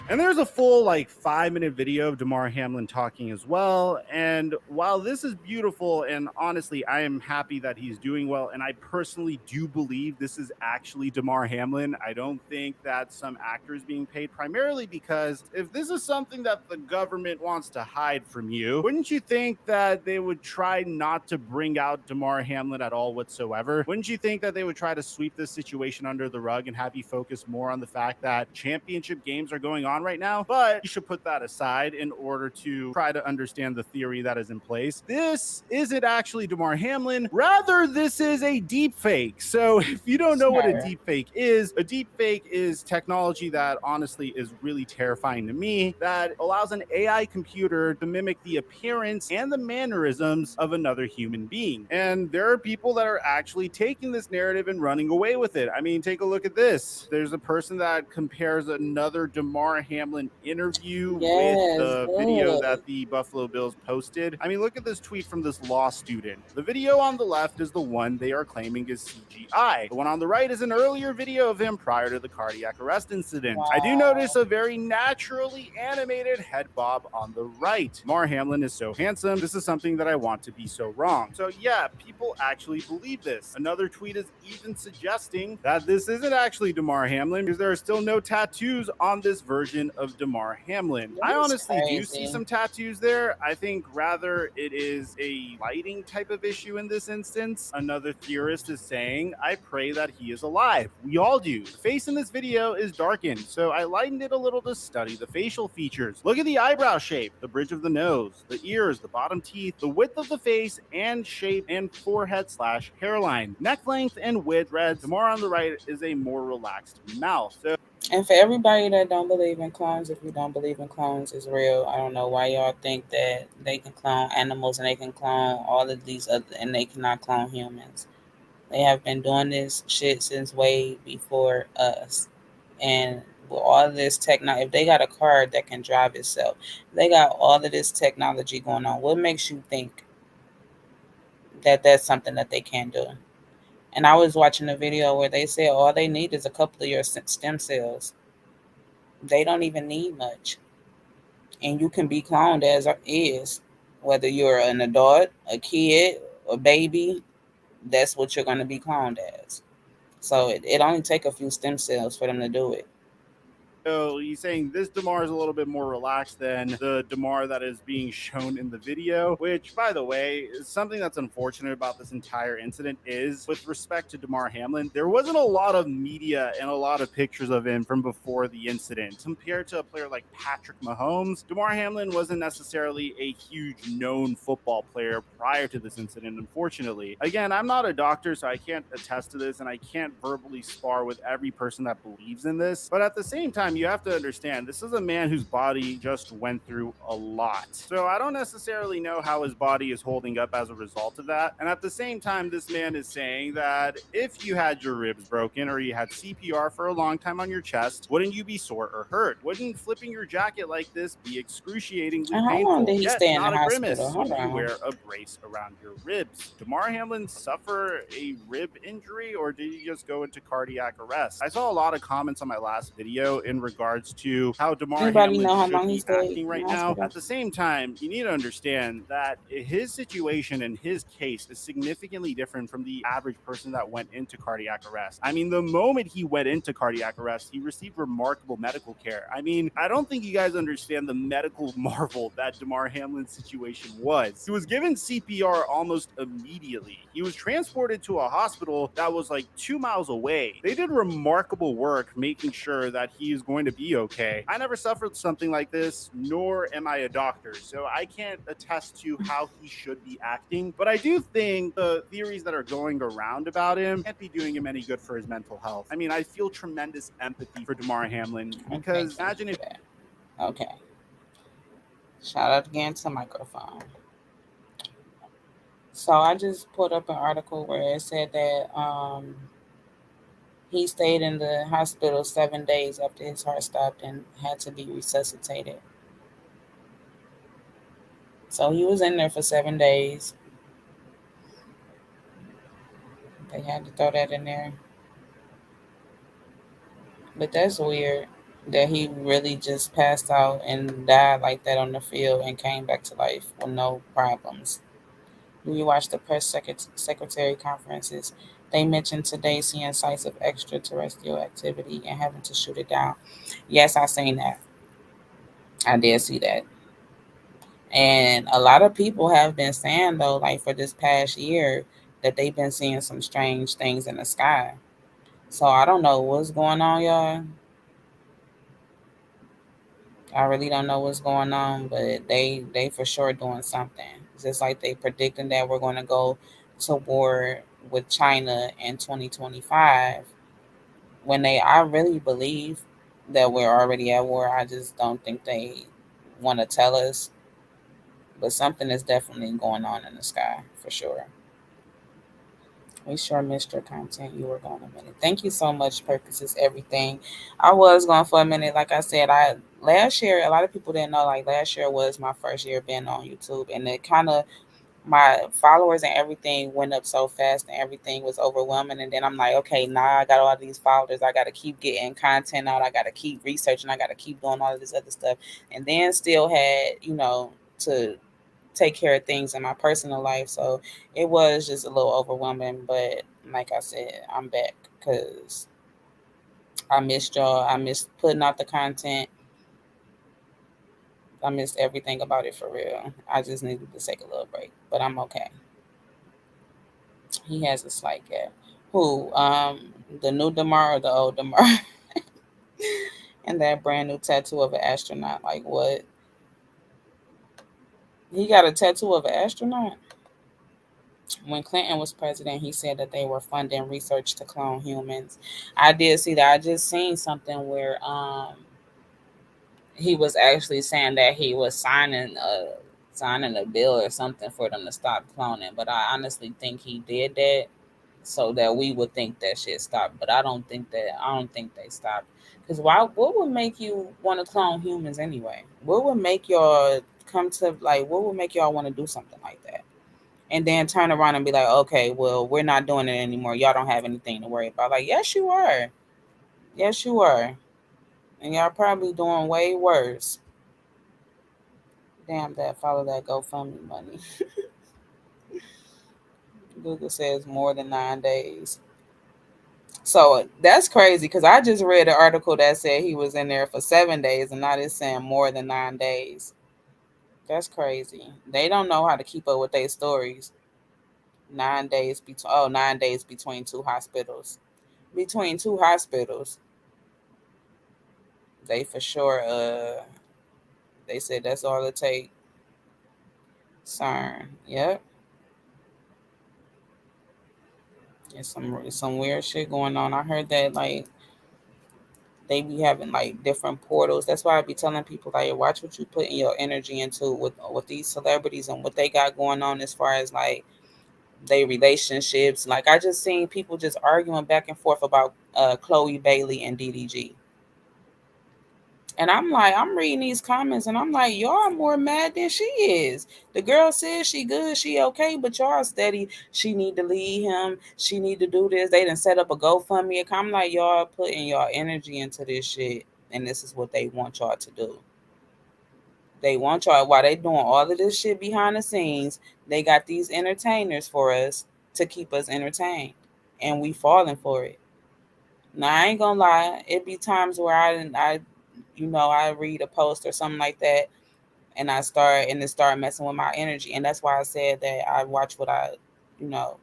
And there's a full 5-minute video of Damar Hamlin talking as well. And while this is beautiful, and honestly, I am happy that he's doing well, and I personally do believe this is actually Damar Hamlin. I don't think that some actor is being paid, primarily because if this is something that the government wants to hide from you, wouldn't you think that they would try not to bring out Damar Hamlin at all whatsoever? Wouldn't you think that they would try to sweep this situation under the rug and have you focus more on the fact that championship games are going on right now? But you should put that aside in order to try to understand the theory that is in place. This isn't actually Damar Hamlin. Rather, this is a deep fake. So if you don't know what a deep fake is technology that honestly is really terrifying to me, that allows an AI computer to mimic the appearance and the mannerisms of another human being. And there are people that are actually taking this narrative and running away with it. I mean, take a look at this. There's a person that compares another Damar Hamlin interview with the video that the Buffalo Bills posted. I mean, look at this tweet from this law student. The video on the left is the one they are claiming is CGI. The one on the right is an earlier video of him prior to the cardiac arrest incident. Wow. I do notice a very naturally animated head bob on the right. Damar Hamlin is so handsome. This is something that I want to be so wrong. So yeah, people actually believe this. Another tweet is even suggesting that this isn't actually Damar Hamlin because there are still no tattoos on this version of Damar Hamlin. I honestly do see some tattoos there. I think rather it is a lighting type of issue in this instance. Another theorist is saying, I pray that he is alive. We all do. The face in this video is darkened, so I lightened it a little to study the facial features. Look at the eyebrow shape, the bridge of the nose, the ears, the bottom teeth, the width of the face and shape and forehead/hairline, neck length and width. Red. Damar on the right is a more relaxed mouth. So and for everybody that don't believe in clones, if you don't believe in clones is real, I don't know why y'all think that they can clone animals and they can clone all of these other, and they cannot clone humans. They have been doing this shit since way before us. And with all of this technology, if they got a car that can drive itself, they got all of this technology going on. What makes you think that that's something that they can do. And I was watching a video where they said all they need is a couple of your stem cells. They don't even need much. And you can be cloned as is. Whether you're an adult, a kid, a baby, that's what you're going to be cloned as. So it only take a few stem cells for them to do it. So he's saying this Damar is a little bit more relaxed than the Damar that is being shown in the video, which, by the way, is something that's unfortunate about this entire incident is with respect to Damar Hamlin, there wasn't a lot of media and a lot of pictures of him from before the incident. Compared to a player like Patrick Mahomes, Damar Hamlin wasn't necessarily a huge known football player prior to this incident, unfortunately. Again, I'm not a doctor, so I can't attest to this, and I can't verbally spar with every person that believes in this, but at the same time, you have to understand this is a man whose body just went through a lot. So I don't necessarily know how his body is holding up as a result of that. And at the same time, this man is saying that if you had your ribs broken or you had CPR for a long time on your chest, wouldn't you be sore or hurt? Wouldn't flipping your jacket like this be excruciatingly And how painful? long did he Yet stay in not the a grimace. hospital? Hold Would you on. wear a brace around your ribs? Damar Hamlin suffer a rib injury or did he just go into cardiac arrest? I saw a lot of comments on my last video in regards to how Damar Anybody Hamlin know how should long he be stayed acting in right the now. hospital? At the same time, you need to understand that his situation and his case is significantly different from the average person that went into cardiac arrest. I mean, the moment he went into cardiac arrest, he received remarkable medical care. I mean, I don't think you guys understand the medical marvel that Damar Hamlin's situation was. He was given CPR almost immediately. He was transported to a hospital that was like 2 miles away. They did remarkable work making sure that he is going to be okay. I never suffered something like this, nor am I a doctor, so I can't attest to how he should be acting. But I do think the theories that are going around about him can't be doing him any good for his mental health. I mean, I feel tremendous empathy for Damar Hamlin because imagine if. Okay. Shout out again to the microphone. So I just put up an article where it said that he stayed in the hospital 7 days after his heart stopped and had to be resuscitated. So he was in there for 7 days. They had to throw that in there. But that's weird that he really just passed out and died like that on the field and came back to life with no problems. When you watch the press secretary conferences, they mentioned today seeing sites of extraterrestrial activity and having to shoot it down. Yes, I seen that. I did see that. And a lot of people have been saying though, like for this past year, that they've been seeing some strange things in the sky. So I don't know what's going on, y'all. I really don't know what's going on, but they for sure doing something. It's just like they predicting that we're going to go to war with China in 2025. When I really believe that we're already at war. I just don't think they want to tell us. But something is definitely going on in the sky for sure. We sure missed your content. You were gone a minute. Thank you so much. Purpose is everything. I was gone for a minute. Like I said, I last year, a lot of people didn't know, like last year was my first year being on YouTube. And it kind of, my followers and everything went up so fast and everything was overwhelming. And then I'm like, okay, now I got all these followers. I got to keep getting content out. I got to keep researching. I got to keep doing all of this other stuff. And then still had, to take care of things in my personal life. So it was just a little overwhelming. But like I said, I'm back because I missed y'all. I missed putting out the content. I missed everything about it for real. I just needed to take a little break, but I'm okay. He has a slight gap. Who? The new Damar or the old Damar? And that brand new tattoo of an astronaut. Like what? He got a tattoo of an astronaut? When Clinton was president, he said that they were funding research to clone humans. I did see that. I just seen something where he was actually saying that he was signing a bill or something for them to stop cloning. But I honestly think he did that so that we would think that shit stopped. But I don't think they stopped. Because what would make you want to clone humans anyway? What would make y'all come to like what would make y'all want to do something like that? and then turn around and be like, okay, well, we're not doing it anymore. Y'all don't have anything to worry about. Like, yes, you are. Yes, you are. And y'all probably doing way worse. Damn that, follow that GoFundMe money. Google says more than 9 days. So that's crazy because I just read an article that said he was in there for 7 days and now it's saying more than 9 days. That's crazy. They don't know how to keep up with their stories. 9 days between 9 days between two hospitals. Between two hospitals. They for sure they said that's all it take. CERN. Yep. It's some weird shit going on. I heard that like they be having like different portals. That's why I be telling people like watch what you put in your energy into with these celebrities and what they got going on as far as like they relationships. Like I just seen people just arguing back and forth about Chloe Bailey and DDG. And I'm like, I'm reading these comments and I'm like, y'all are more mad than she is. The girl says she good, she okay, but y'all steady, she need to leave him. She need to do this. They done set up a GoFundMe account. I'm like, y'all putting y'all energy into this shit. And this is what they want y'all to do. They want y'all, while they doing all of this shit behind the scenes, they got these entertainers for us to keep us entertained. And we falling for it. Now, I ain't gonna lie. It be times where I read a post or something like that, and it start messing with my energy, and that's why I said that I watch what you know,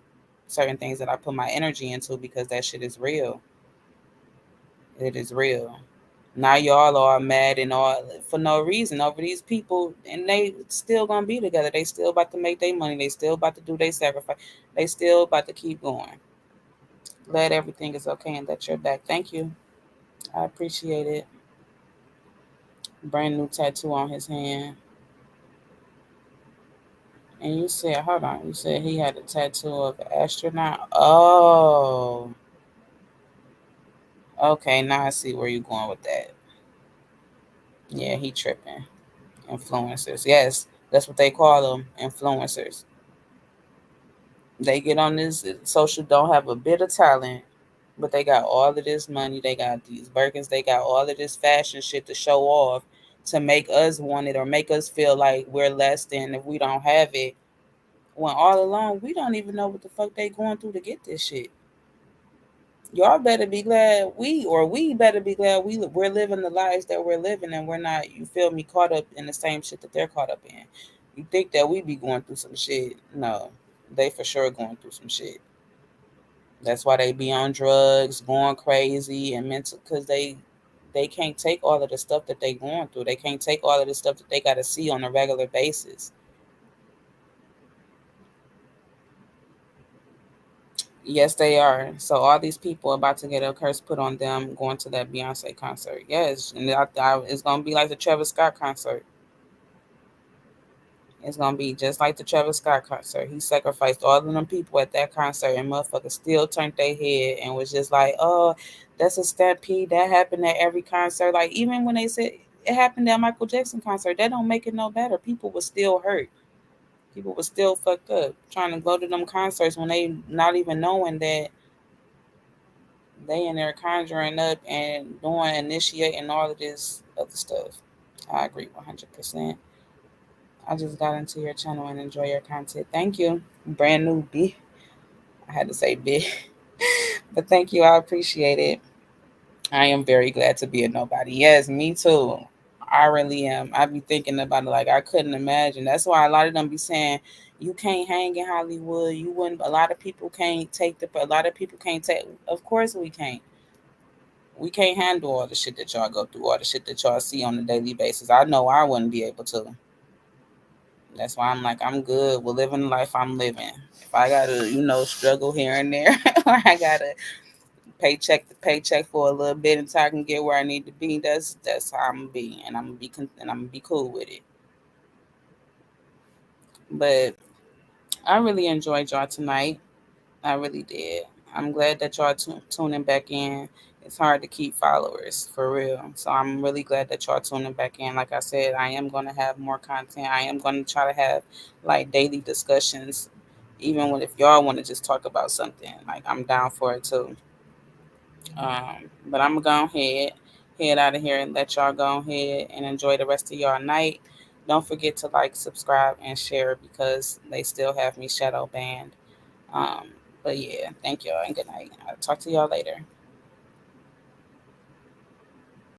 certain things that I put my energy into because that shit is real. It is real. Now y'all are mad and all for no reason over these people, and they still gonna be together. They still about to make their money. They still about to do their sacrifice. They still about to keep going. Glad everything is okay and that you're back. Thank you. I appreciate it. Brand new tattoo on his hand. And you said, hold on, you said he had a tattoo of an astronaut. Oh, okay. Now I see where you're going with that. Yeah, he tripping. Influencers. Yes, that's what they call them, influencers. They get on this social, don't have a bit of talent, but they got all of this money. They got these Birkins. They got all of this fashion shit to show off to make us want it or make us feel like we're less than if we don't have it. When all along, we don't even know what the fuck they going through to get this shit. Y'all better be glad we better be glad we're living the lives that we're living and we're not, you feel me, caught up in the same shit that they're caught up in. You think that we be going through some shit? No, they for sure going through some shit. That's why they be on drugs, going crazy and mental, because they can't take all of the stuff that they going through. They can't take all of the stuff that they got to see on a regular basis. Yes, they are. So all these people about to get a curse put on them going to that Beyonce concert. Yes, and it's gonna be like the Travis Scott concert. It's gonna be just like the Travis Scott concert. He sacrificed all of them people at that concert, and motherfuckers still turned their head and was just like, "Oh, that's a stampede. That happened at every concert." Like even when they said it happened at Michael Jackson concert, that don't make it no better. People were still hurt. People were still fucked up trying to go to them concerts when they not even knowing that they in there conjuring up and doing initiating all of this other stuff. I agree 100%. I just got into your channel and enjoy your content. Thank you. Brand new B. I had to say B. But thank you. I appreciate it. I am very glad to be a nobody. Yes, me too. I really am. I be thinking about it like I couldn't imagine. That's why a lot of them be saying you can't hang in Hollywood. You wouldn't. A lot of people can't take the. A lot of people can't take. Of course we can't. We can't handle all the shit that y'all go through, all the shit that y'all see on a daily basis. I know I wouldn't be able to. That's why I'm like, I'm good with living the life I'm living. If I gotta, struggle here and there, or I gotta paycheck to paycheck for a little bit until I can get where I need to be, that's how I'm gonna be, and I'm gonna be cool with it. But I really enjoyed y'all tonight. I really did. I'm glad that y'all tuning back in. It's hard to keep followers for real. So I'm really glad that y'all tuning back in. Like I said, I am going to have more content. I am going to try to have like daily discussions Even if y'all want to just talk about something, like I'm down for it too. But I'm gonna go head out of here and let y'all go ahead and enjoy the rest of y'all night. Don't forget to like, subscribe, and share because they still have me shadow banned. Um, but yeah, thank y'all and good night. I'll talk to y'all later.